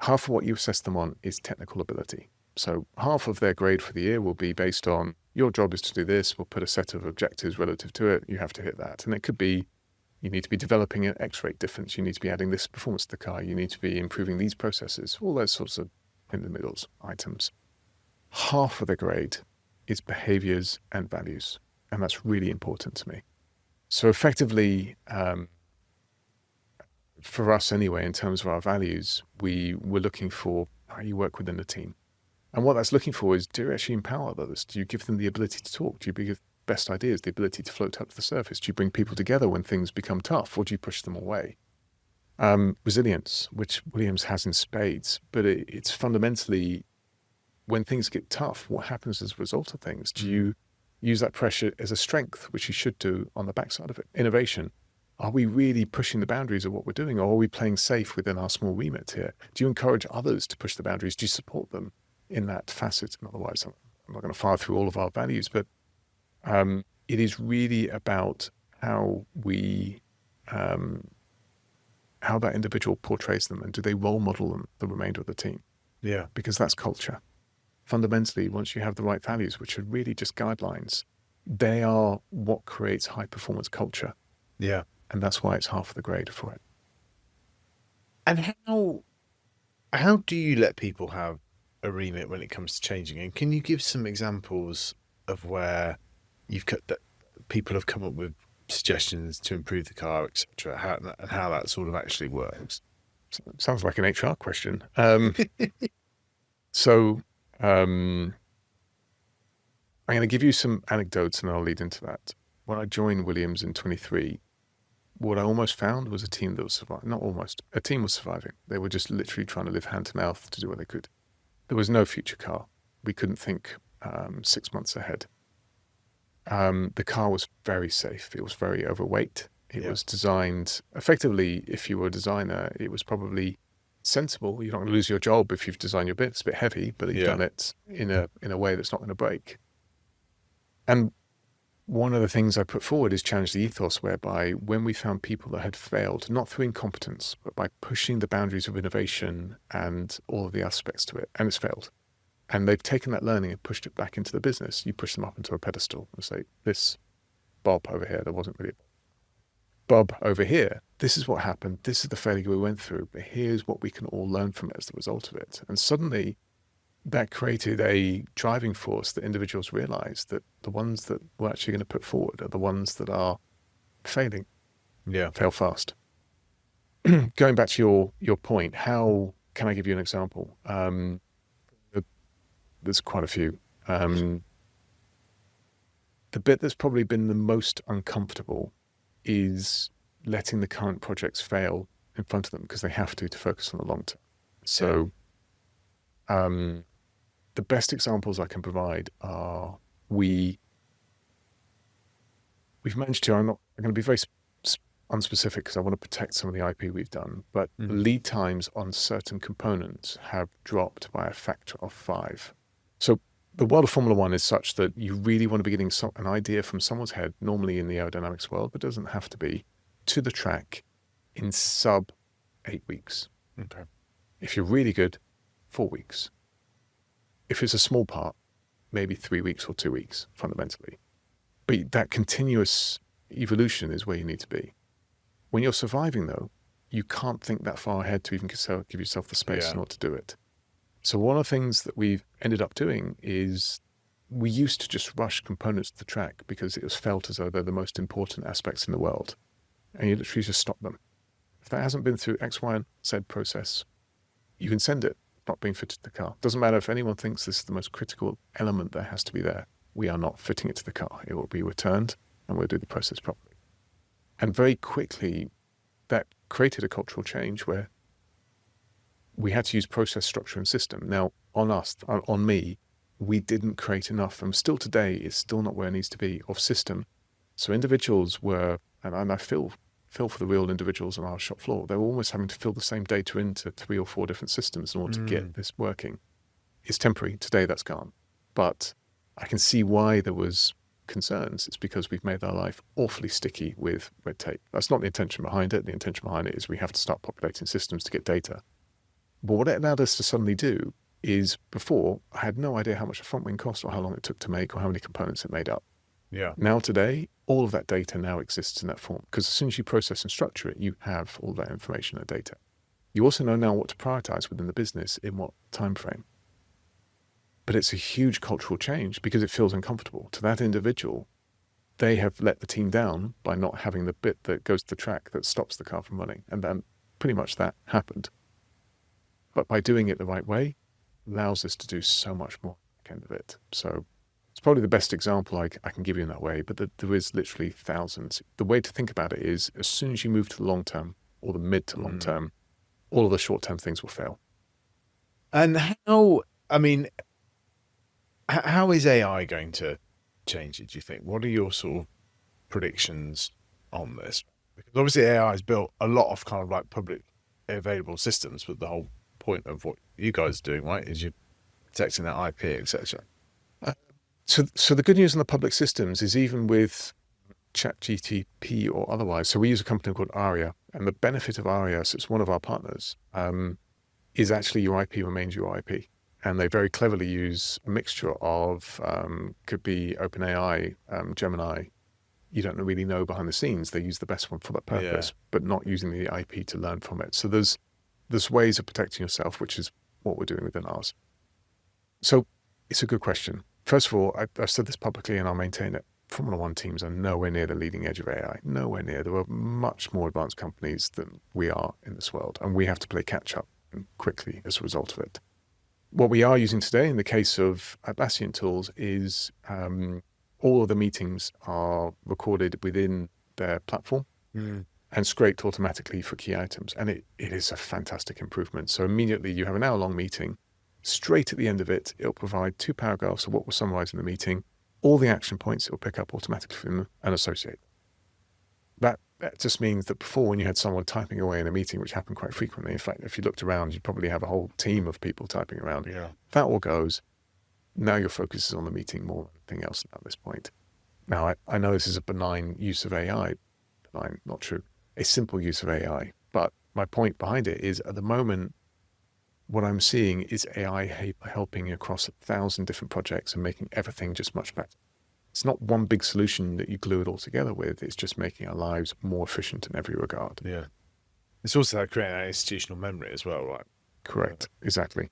Half of what you assess them on is technical ability. So half of their grade for the year will be based on, your job is to do this, we'll put a set of objectives relative to it, you have to hit that. And it could be, you need to be developing an X-rate difference, you need to be adding this performance to the car, you need to be improving these processes, all those sorts of in the middles items. Half of the grade is behaviors and values, and that's really important to me. So effectively, for us anyway, in terms of our values, we're looking for how you work within the team. And what that's looking for is, do you actually empower others? Do you give them the ability to talk? Do you give best ideas, the ability to float up to the surface? Do you bring people together when things become tough, or do you push them away? Resilience, which Williams has in spades, but it's fundamentally, when things get tough, what happens as a result of things? Do you use that pressure as a strength, which you should do on the backside of it? Innovation. Are we really pushing the boundaries of what we're doing, or are we playing safe within our small remit here? Do you encourage others to push the boundaries? Do you support them in that facet? And otherwise, I'm not going to fire through all of our values, but it is really about how we, how that individual portrays them, and do they role model them, the remainder of the team? Yeah. Because that's culture. Fundamentally, once you have the right values, which are really just guidelines, they are what creates high performance culture. Yeah. And that's why it's half of the grade for it. And how do you let people have a remit when it comes to changing? And can you give some examples of where that people have come up with suggestions to improve the car, etc., and how that sort of actually works? Sounds like an HR question. So I'm going to give you some anecdotes and I'll lead into that. When I joined Williams in 23, what I almost found was a team that was surviving. Not almost. A team was surviving. They were just literally trying to live hand to mouth to do what they could. There was no future car. We couldn't think 6 months ahead. The car was very safe. It was very overweight. It was designed effectively. If you were a designer, it was probably sensible. You're not going to lose your job if you've designed your bit. It's a bit heavy, but you've done it in a way that's not going to break. And one of the things I put forward is challenge the ethos, whereby when we found people that had failed, not through incompetence, but by pushing the boundaries of innovation and all of the aspects to it, and it's failed. And they've taken that learning and pushed it back into the business. You push them up into a pedestal and say, this Bob over here, there wasn't really a Bob over here. This is what happened. This is the failure we went through, but here's what we can all learn from it as the result of it. And suddenly that created a driving force that individuals realized that the ones that we're actually going to put forward are the ones that are failing. Yeah. Fail fast. Going back to your point, how can I give you an example? There's quite a few. The bit that's probably been the most uncomfortable is letting the current projects fail in front of them, because they have to focus on the long term. So the best examples I can provide are we've managed to, I'm going to be very unspecific because I want to protect some of the IP we've done, but lead times on certain components have dropped by a factor of 5. So the world of Formula One is such that you really want to be getting an idea from someone's head, normally in the aerodynamics world, but doesn't have to be, to the track in sub 8 weeks. Okay. If you're really good, 4 weeks. If it's a small part, maybe 3 weeks or 2 weeks, fundamentally. But that continuous evolution is where you need to be. When you're surviving, though, you can't think that far ahead to even give yourself the space Yeah. in order to do it. So one of the things that we've ended up doing is we used to just rush components to the track because it was felt as though they're the most important aspects in the world. And you literally just stop them. If that hasn't been through X, Y, and Z process, you can send it, not being fitted to the car. Doesn't matter if anyone thinks this is the most critical element that has to be there. We are not fitting it to the car. It will be returned and we'll do the process properly. And very quickly, that created a cultural change where we had to use process, structure, and system. Now, on me, we didn't create enough, and still today, it's still not where it needs to be, of system. So individuals were, and I feel for the real individuals on our shop floor, they were almost having to fill the same data into 3 or 4 different systems in order to get this working. It's temporary. Today, that's gone. But I can see why there was concerns. It's because we've made our life awfully sticky with red tape. That's not the intention behind it. The intention behind it is we have to start populating systems to get data. But what it allowed us to suddenly do is, before, I had no idea how much a front wing cost or how long it took to make or how many components it made up. Yeah. Now today, all of that data now exists in that form, because as soon as you process and structure it, you have all that information and data. You also know now what to prioritize within the business in what time frame. But it's a huge cultural change because it feels uncomfortable. To that individual, they have let the team down by not having the bit that goes to the track that stops the car from running. And then pretty much that happened. But by doing it the right way, allows us to do so much more at the end of it. So it's probably the best example I can give you in that way, but there is literally thousands. The way to think about it is, as soon as you move to the long term or the mid to long term, all of the short term things will fail. And how is AI going to change it, do you think? What are your sort of predictions on this? Because obviously AI has built a lot of kind of like public available systems, but the whole point of what you guys are doing, right, is you're protecting that IP, etc. So the good news on the public systems is, even with ChatGPT or otherwise, so we use a company called Aria, and the benefit of Aria, so it's one of our partners, is actually your IP remains your IP. And they very cleverly use a mixture of, could be OpenAI, Gemini. You don't really know behind the scenes. They use the best one for that purpose, but not using the IP to learn from it. So there's ways of protecting yourself, which is what we're doing within ours. So it's a good question. First of all, I've said this publicly and I'll maintain it. Formula One teams are nowhere near the leading edge of AI. Nowhere near. There are much more advanced companies than we are in this world, and we have to play catch up quickly as a result of it. What we are using today in the case of Atlassian tools is all of the meetings are recorded within their platform and scraped automatically for key items. And it is a fantastic improvement. So immediately you have an hour-long meeting. Straight at the end of it, it'll provide 2 paragraphs of what was summarized in the meeting, all the action points it'll pick up automatically from them and associate. That just means that before, when you had someone typing away in a meeting, which happened quite frequently, in fact, if you looked around, you'd probably have a whole team of people typing around. Yeah. That all goes. Now your focus is on the meeting more than anything else at this point. Now, I know this is a benign use of AI. Benign, not true. A simple use of AI. But my point behind it is, at the moment, what I'm seeing is AI helping across 1,000 different projects and making everything just much better. It's not one big solution that you glue it all together with. It's just making our lives more efficient in every regard. Yeah. It's also like creating an institutional memory as well, right? Correct. Exactly.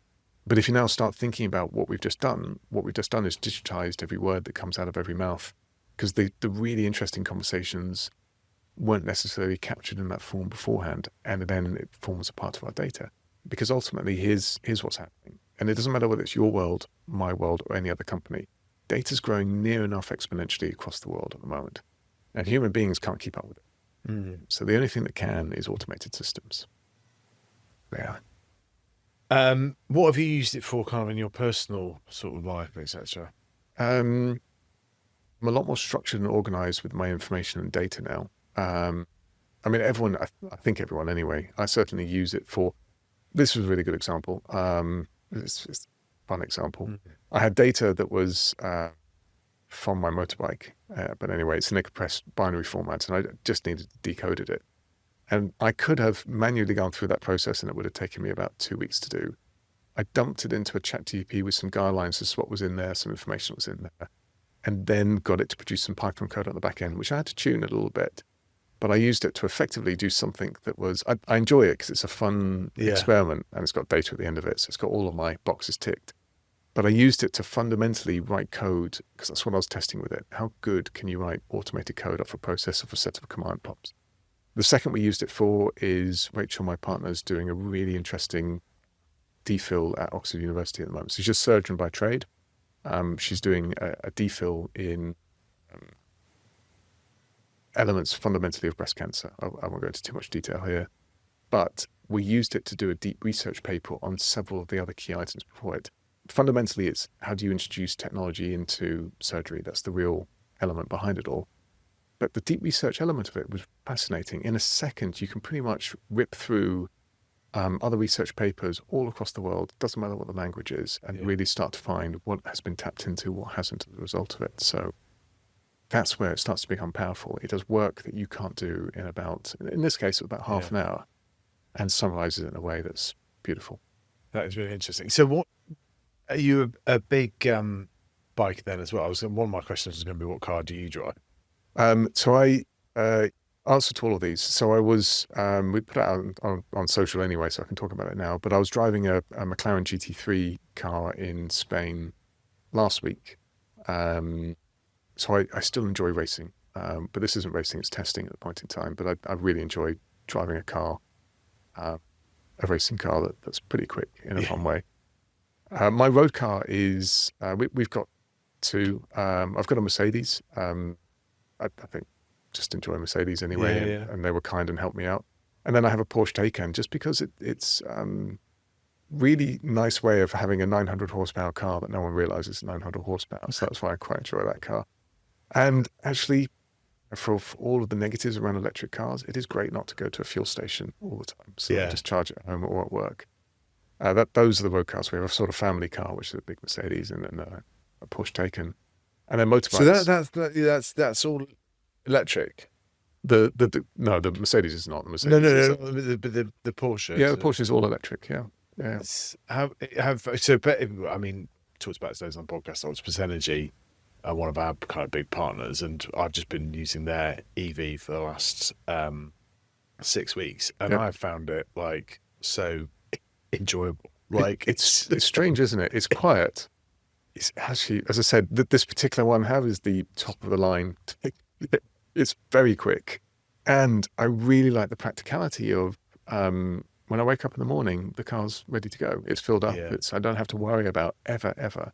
But if you now start thinking about what we've just done is digitized every word that comes out of every mouth, because the really interesting conversations weren't necessarily captured in that form beforehand, and then it forms a part of our data. Because ultimately, here's what's happening. And it doesn't matter whether it's your world, my world, or any other company. Data's growing near enough exponentially across the world at the moment. And human beings can't keep up with it. So the only thing that can is automated systems. Yeah. What have you used it for kind of in your personal sort of life, etc.? I'm a lot more structured and organized with my information and data now. I mean, everyone, I think everyone anyway, I certainly use it for, this was a really good example. It's a fun example. I had data that was from my motorbike, but anyway, it's in a compressed binary format, and I just needed to decode it. And I could have manually gone through that process, and it would have taken me about 2 weeks to do. I dumped it into a ChatGPT with some guidelines as to what was in there, some information was in there, and then got it to produce some Python code on the back end, which I had to tune a little bit. but I used it to effectively do something that was, I enjoy it because it's a fun experiment and it's got data at the end of it. So it's got all of my boxes ticked. But I used it to fundamentally write code because that's what I was testing with it. How good can you write automated code off a process of a set of command prompts? The second we used it for is Rachel, my partner, is doing a really interesting DPhil at Oxford University at the moment. So she's a surgeon by trade. She's doing a DPhil in elements fundamentally of breast cancer. I won't go into too much detail here. But we used it to do a deep research paper on several of the other key items before it. Fundamentally, it's how do you introduce technology into surgery? That's the real element behind it all. But the deep research element of it was fascinating. In a second, you can pretty much rip through other research papers all across the world, doesn't matter what the language is, and really start to find what has been tapped into, what hasn't as a result of it. So that's where it starts to become powerful. It does work that you can't do in about, in this case, about half an hour, and summarizes it in a way that's beautiful. That is really interesting. So what, are you a big bike then as well? One of my questions is going to be, what car do you drive? So I answer to all of these. So I was, we put it out on social anyway, so I can talk about it now, but I was driving a McLaren GT3 car in Spain last week. So I still enjoy racing, but this isn't racing, it's testing at the point in time. But I really enjoy driving a car, a racing car that's pretty quick in a fun way. My road car is, we've got two. I've got a Mercedes. I think just enjoy Mercedes anyway, and they were kind and helped me out. And then I have a Porsche Taycan, just because it's really nice way of having a 900 horsepower car that no one realizes is 900 horsepower. So that's why I quite enjoy that car. And actually, for all of the negatives around electric cars, it is great not to go to a fuel station all the time. So just charge it at home or at work. Those are the road cars. We have a sort of family car, which is a big Mercedes, and then a Porsche Taycan, and then motorbikes. So that's all electric. The Mercedes is not. The Mercedes. No. The Porsche. Yeah, the Porsche is all electric. Yeah. I mean, talked about those on podcast. Ultimate Energy, one of our kind of big partners, and I've just been using their EV for the last 6 weeks, and I've found it like so enjoyable. Like it's strange, isn't it? It's quiet. It's actually, as I said, this particular one I have is the top of the line. It's very quick, and I really like the practicality of when I wake up in the morning, the car's ready to go. It's filled up. I don't have to worry about ever.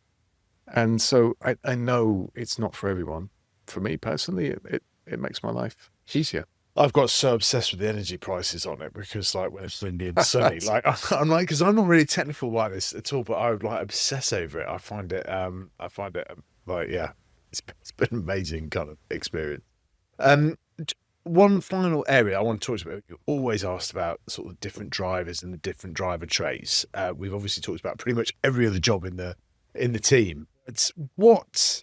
And so I know it's not for everyone. For me personally, it makes my life easier. I've got so obsessed with the energy prices on it, because like when it's windy and sunny, like I'm like, because I'm not really technical like this at all, but I would like obsess over it. I find it like, it's been an amazing kind of experience. One final area I want to talk about, you always asked about sort of different drivers and the different driver traits. We've obviously talked about pretty much every other job in the team. It's what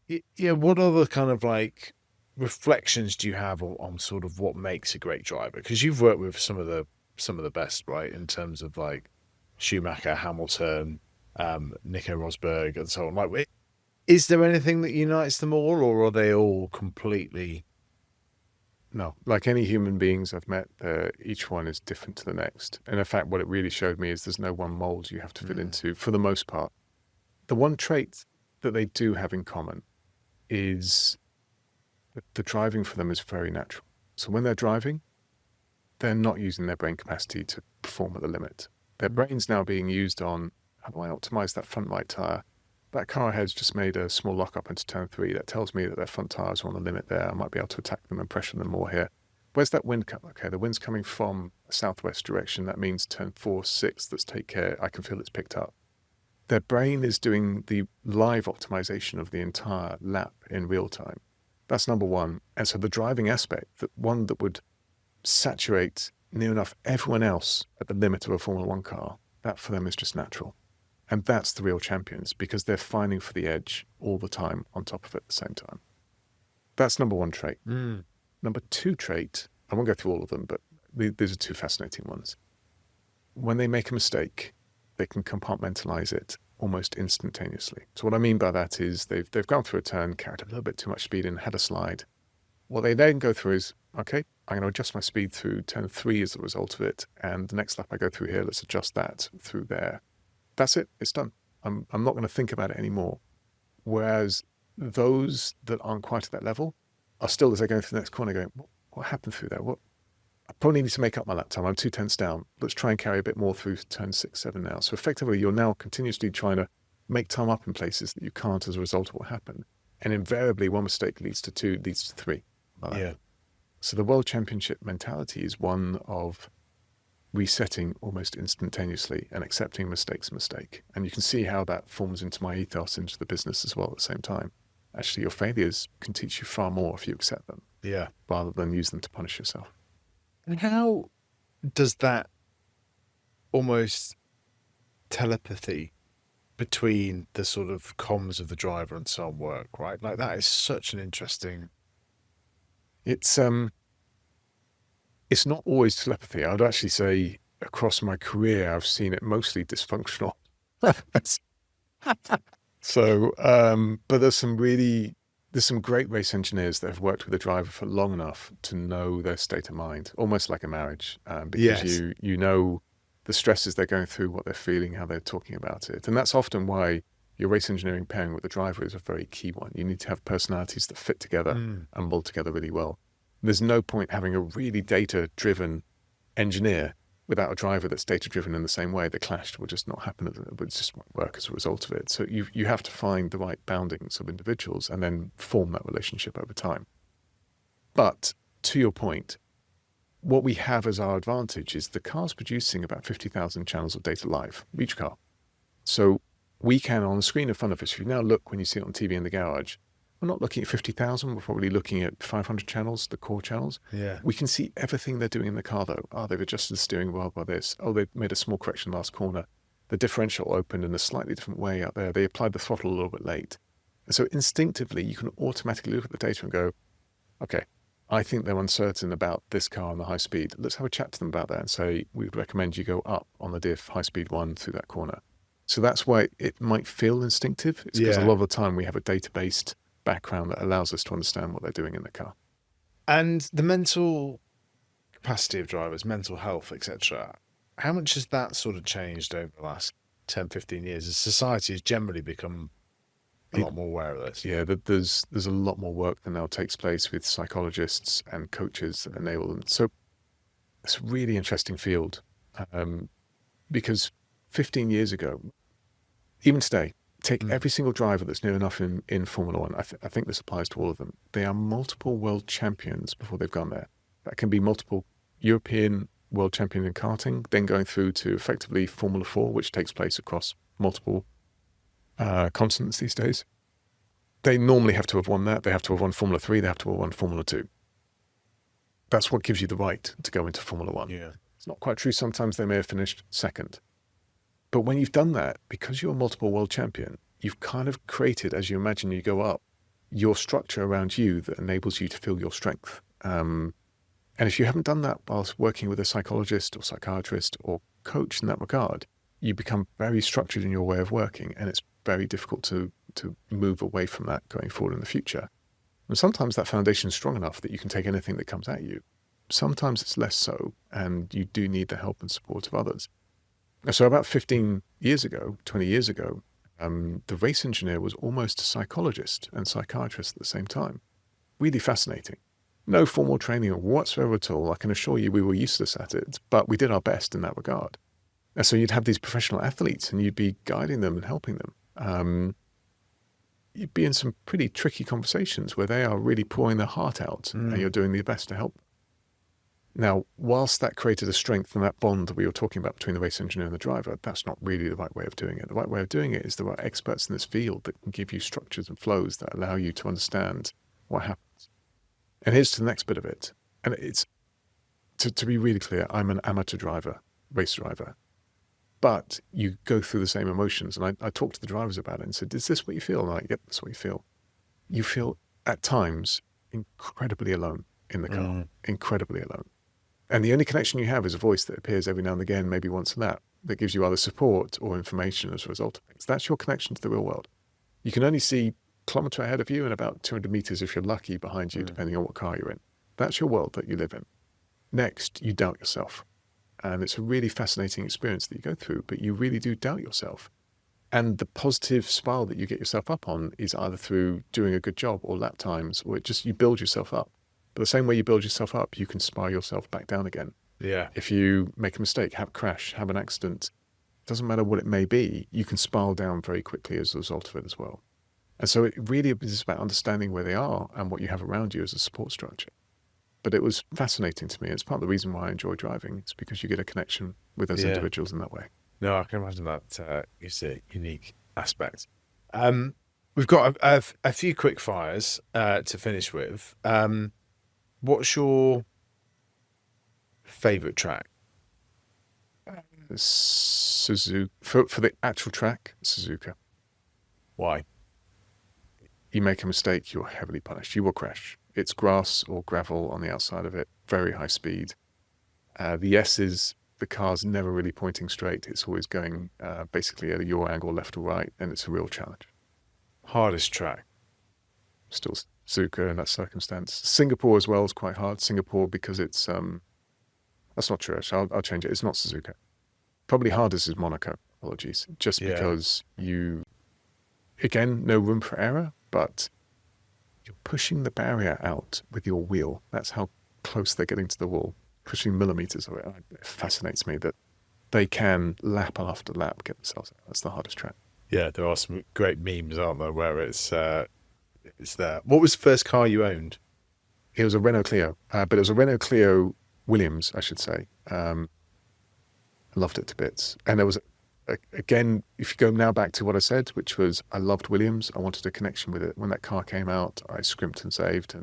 other kind of like reflections do you have on sort of what makes a great driver? Because you've worked with some of the best, right, in terms of like Schumacher, Hamilton, Nico Rosberg, and so on. Like, is there anything that unites them all, or are they all completely? No, like any human beings I've met, each one is different to the next. And in fact, what it really showed me is there's no one mold you have to fit into for the most part. The one trait that they do have in common is that the driving for them is very natural. So when they're driving, they're not using their brain capacity to perform at the limit. Their brain's now being used on, how do I optimize that front right tire? That car ahead's just made a small lock-up into turn 3. That tells me that their front tires are on the limit there. I might be able to attack them and pressure them more here. Where's that wind coming? Okay, the wind's coming from a southwest direction. That means turn 4, 6, let's take care. I can feel it's picked up. Their brain is doing the live optimization of the entire lap in real time. That's number one. And so the driving aspect, one that would saturate near enough everyone else at the limit of a Formula 1 car, that for them is just natural. And that's the real champions, because they're finding for the edge all the time on top of it at the same time. That's number one trait. Number two trait, I won't go through all of them, but these are two fascinating ones. When they make a mistake, they can compartmentalize it almost instantaneously. So what I mean by that is they've gone through a turn, carried a little bit too much speed and had a slide. What they then go through is, okay, I'm going to adjust my speed through turn 3 as a result of it. And the next lap I go through here, let's adjust that through there. That's it. It's done. I'm not going to think about it anymore. Whereas those that aren't quite at that level are still, as they go through the next corner, going, what happened through there? I probably need to make up my lap time. I'm 2 tenths down. Let's try and carry a bit more through turn 6, 7 now. So effectively, you're now continuously trying to make time up in places that you can't as a result of what happened. And invariably, one mistake leads to 2, leads to 3. Like Yeah. So the World Championship mentality is one of resetting almost instantaneously and accepting mistake's a mistake. And you can see how that forms into my ethos, into the business as well at the same time. Actually, your failures can teach you far more if you accept them, Yeah. rather than use them to punish yourself. And how does that almost telepathy between the sort of comms of the driver and so on work, right? Like that is such an interesting... It's not always telepathy. I would actually say across my career, I've seen it mostly dysfunctional. So, but there's some great race engineers that have worked with a driver for long enough to know their state of mind, almost like a marriage, because Yes. you know the stresses they're going through, what they're feeling, how they're talking about it. And that's often why your race engineering pairing with the driver is a very key one. You need to have personalities that fit together and mold together really well. There's no point having a really data-driven engineer without a driver that's data-driven in the same way. The clash will just not happen. It just won't work as a result of it. So you have to find the right boundings of individuals and then form that relationship over time. But to your point, what we have as our advantage is the car's producing about 50,000 channels of data live, each car. So we can, on the screen in front of us, if you now look when you see it on TV in the garage, we're not looking at 50,000, we're probably looking at 500 channels, the core channels. Yeah. We can see everything they're doing in the car though. Oh, they've adjusted the steering wheel by this. Oh, they've made a small correction last corner. The differential opened in a slightly different way out there. They applied the throttle a little bit late. And so instinctively, you can automatically look at the data and go, okay, I think they're uncertain about this car on the high speed. Let's have a chat to them about that and say, we would recommend you go up on the diff high speed 1 through that corner. So that's why it might feel instinctive. It's because a lot of the time we have a data-based background that allows us to understand what they're doing in the car. And the mental capacity of drivers, mental health, etc. How much has that sort of changed over the last 10, 15 years as society has generally become a lot more aware of this? Yeah, there's a lot more work that now takes place with psychologists and coaches that enable them. So it's a really interesting field because 15 years ago, even today, take every single driver that's near enough in Formula One. I think this applies to all of them. They are multiple world champions before they've gone there. That can be multiple European world champion in karting, then going through to effectively Formula 4, which takes place across multiple continents these days. They normally have to have won that. They have to have won Formula 3. They have to have won Formula 2. That's what gives you the right to go into Formula 1. Yeah. It's not quite true. Sometimes they may have finished second. But when you've done that, because you're a multiple world champion, you've kind of created, as you imagine you go up, your structure around you that enables you to feel your strength. And if you haven't done that whilst working with a psychologist or psychiatrist or coach in that regard, you become very structured in your way of working, and it's very difficult to move away from that going forward in the future. And sometimes that foundation is strong enough that you can take anything that comes at you. Sometimes it's less so, and you do need the help and support of others. So about 15 years ago, 20 years ago, the race engineer was almost a psychologist and psychiatrist at the same time. Really fascinating. No formal training whatsoever at all. I can assure you we were useless at it, but we did our best in that regard. And so you'd have these professional athletes and you'd be guiding them and helping them. You'd be in some pretty tricky conversations where they are really pouring their heart out and you're doing your best to help them. Now, whilst that created a strength and that bond that we were talking about between the race engineer and the driver, that's not really the right way of doing it. The right way of doing it is there are experts in this field that can give you structures and flows that allow you to understand what happens. And here's to the next bit of it. And it's, to be really clear, I'm an amateur driver, race driver. But you go through the same emotions. And I talked to the drivers about it and said, is this what you feel? And I'm like, yep, that's what you feel. You feel at times incredibly alone in the car, incredibly alone. And the only connection you have is a voice that appears every now and again, maybe once in that gives you either support or information as a result of things. That's your connection to the real world. You can only see a kilometre ahead of you and about 200 meters, if you're lucky, behind you, depending on what car you're in. That's your world that you live in. next, you doubt yourself. And it's a really fascinating experience that you go through, but you really do doubt yourself. And the positive spiral that you get yourself up on is either through doing a good job or lap times, or you build yourself up. But the same way you build yourself up, you can spiral yourself back down again. Yeah. If you make a mistake, have a crash, have an accident, doesn't matter what it may be, you can spiral down very quickly as a result of it as well. And so it really is about understanding where they are and what you have around you as a support structure. But it was fascinating to me. It's part of the reason why I enjoy driving. It's because you get a connection with those individuals in that way. No, I can imagine that is a unique aspect. We've got a few quick fires to finish with. What's your favourite track? Suzuka. For the actual track, Suzuka. Why? You make a mistake, you're heavily punished. You will crash. It's grass or gravel on the outside of it, very high speed. The S is the car's never really pointing straight. It's always going basically at your angle, left or right, and it's a real challenge. Hardest track? Still Suzuka in that circumstance. Singapore as well is quite hard. Singapore because it's that's not true. Actually, I'll change it. It's not Suzuka. Probably hardest is Monaco. Apologies, just because again, no room for error, but you're pushing the barrier out with your wheel. That's how close they're getting to the wall, pushing millimeters of it. It fascinates me that they can lap after lap get themselves out. That's the hardest track. Yeah, there are some great memes, aren't there, where it's there. What was the first car you owned? It was a Renault Clio, but it was a Renault Clio Williams, I should say. I loved it to bits. And there was, again, if you go now back to what I said, which was I loved Williams. I wanted a connection with it. When that car came out, I scrimped and saved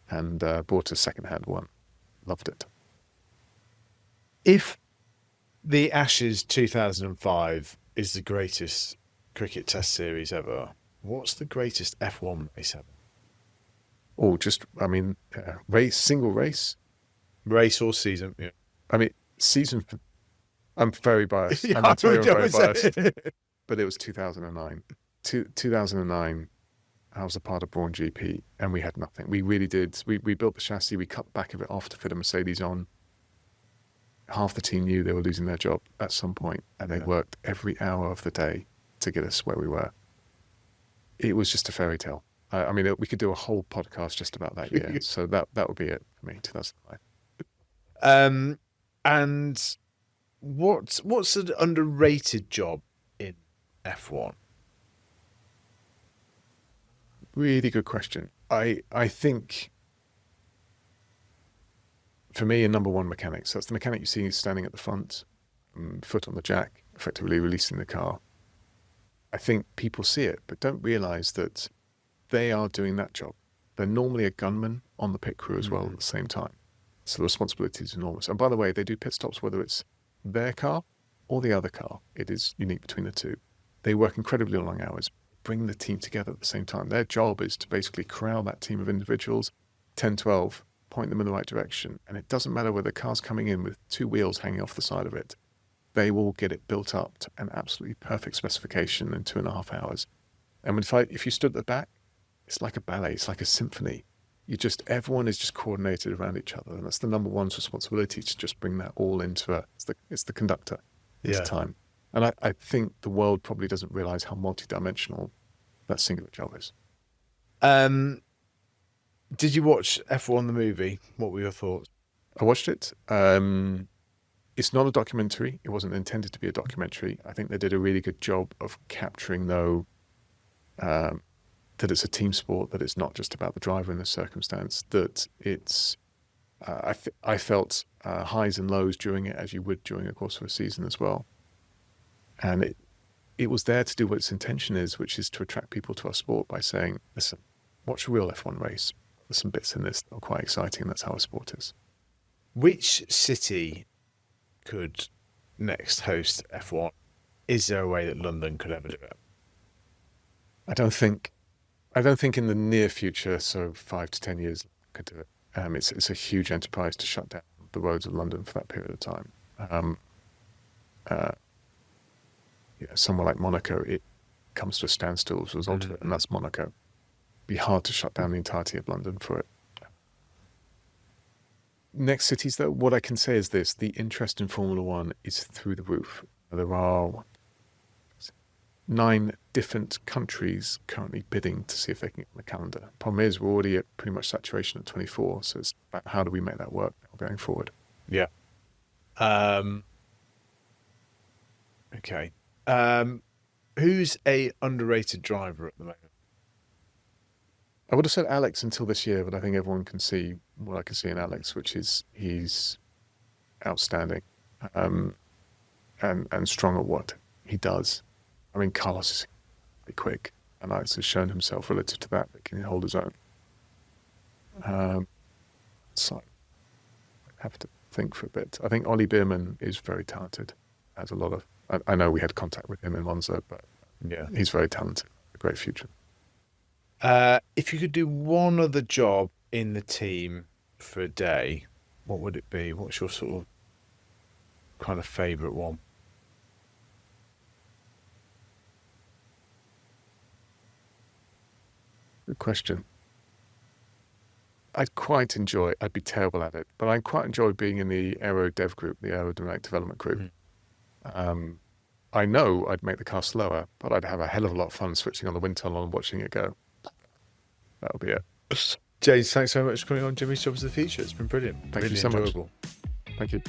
and bought a second-hand one. Loved it. If the Ashes 2005 is the greatest cricket test series ever, what's the greatest F1 race ever? Oh, race, single race? Race or season? Yeah. I mean, season, I'm very biased. Yeah, I'm very biased. But it was 2009. 2009, I was a part of Brawn GP, and we had nothing. We really did. We built the chassis. We cut the back of it off to fit a Mercedes on. Half the team knew they were losing their job at some point, and they worked every hour of the day to get us where we were. It was just a fairy tale. I mean, we could do a whole podcast just about that year. So that would be it for me, 2005. And what's an underrated job in F1? Really good question. I think for me, a number one mechanic. So that's the mechanic you see standing at the front, foot on the jack, effectively releasing the car. I think people see it, but don't realize that they are doing that job. They're normally a gunman on the pit crew as well at the same time. So the responsibility is enormous. And by the way, they do pit stops, whether it's their car or the other car. It is unique between the two. They work incredibly long hours, bring the team together at the same time. Their job is to basically corral that team of individuals, 10, 12, point them in the right direction. And it doesn't matter whether the car's coming in with two wheels hanging off the side of it. They will get it built up to an absolutely perfect specification in 2.5 hours. And if you stood at the back, it's like a ballet. It's like a symphony. Everyone is just coordinated around each other. And that's the number one's responsibility, to just bring that all into it's the conductor this time. And I think the world probably doesn't realize how multidimensional that singular job is. Did you watch F1 the movie? What were your thoughts? I watched it. It's not a documentary. It wasn't intended to be a documentary. I think they did a really good job of capturing, though, that it's a team sport, that it's not just about the driver in the circumstance, that it's, I felt highs and lows during it, as you would during the course of a season as well. And it was there to do what its intention is, which is to attract people to our sport by saying, listen, watch a real F1 race. There's some bits in this that are quite exciting, and that's how a sport is. Which city could next host F1? Is there a way that London could ever do it? I don't think in the near future, so 5 to 10 years, could do it. It's a huge enterprise to shut down the roads of London for that period of time. Somewhere like Monaco, it comes to a standstill as a result of it, and that's Monaco. It'd be hard to shut down the entirety of London for it. next cities, though, what I can say is this: the interest in Formula One is through the roof. There are 9 different countries currently bidding to see if they can get on the calendar. Problem is, we're already at pretty much saturation at 24, so it's about how do we make that work going forward. Yeah. Okay. Who's a underrated driver at the moment? I would have said Alex until this year, but I think everyone can see what I can see in Alex, which is he's outstanding and strong at what he does. I mean, Carlos is pretty quick, and Alex has shown himself relative to that can hold his own. So I have to think for a bit. I think Ollie Bierman is very talented. Has a lot of. I know we had contact with him in Monza, but Yeah, he's very talented. A great future. if you could do one other job in the team for a day, what would it be? What's your sort of kind of favourite one? Good question. I'd be terrible at it, but I quite enjoy being in the aero dev group, the aerodynamic development group. I know I'd make the car slower, but I'd have a hell of a lot of fun switching on the wind tunnel and watching it go. That'll be it. James, thanks so much for coming on Jimmy's Jobs of the Future. It's been brilliant. Thank you Really so much. enjoyable. Thank you.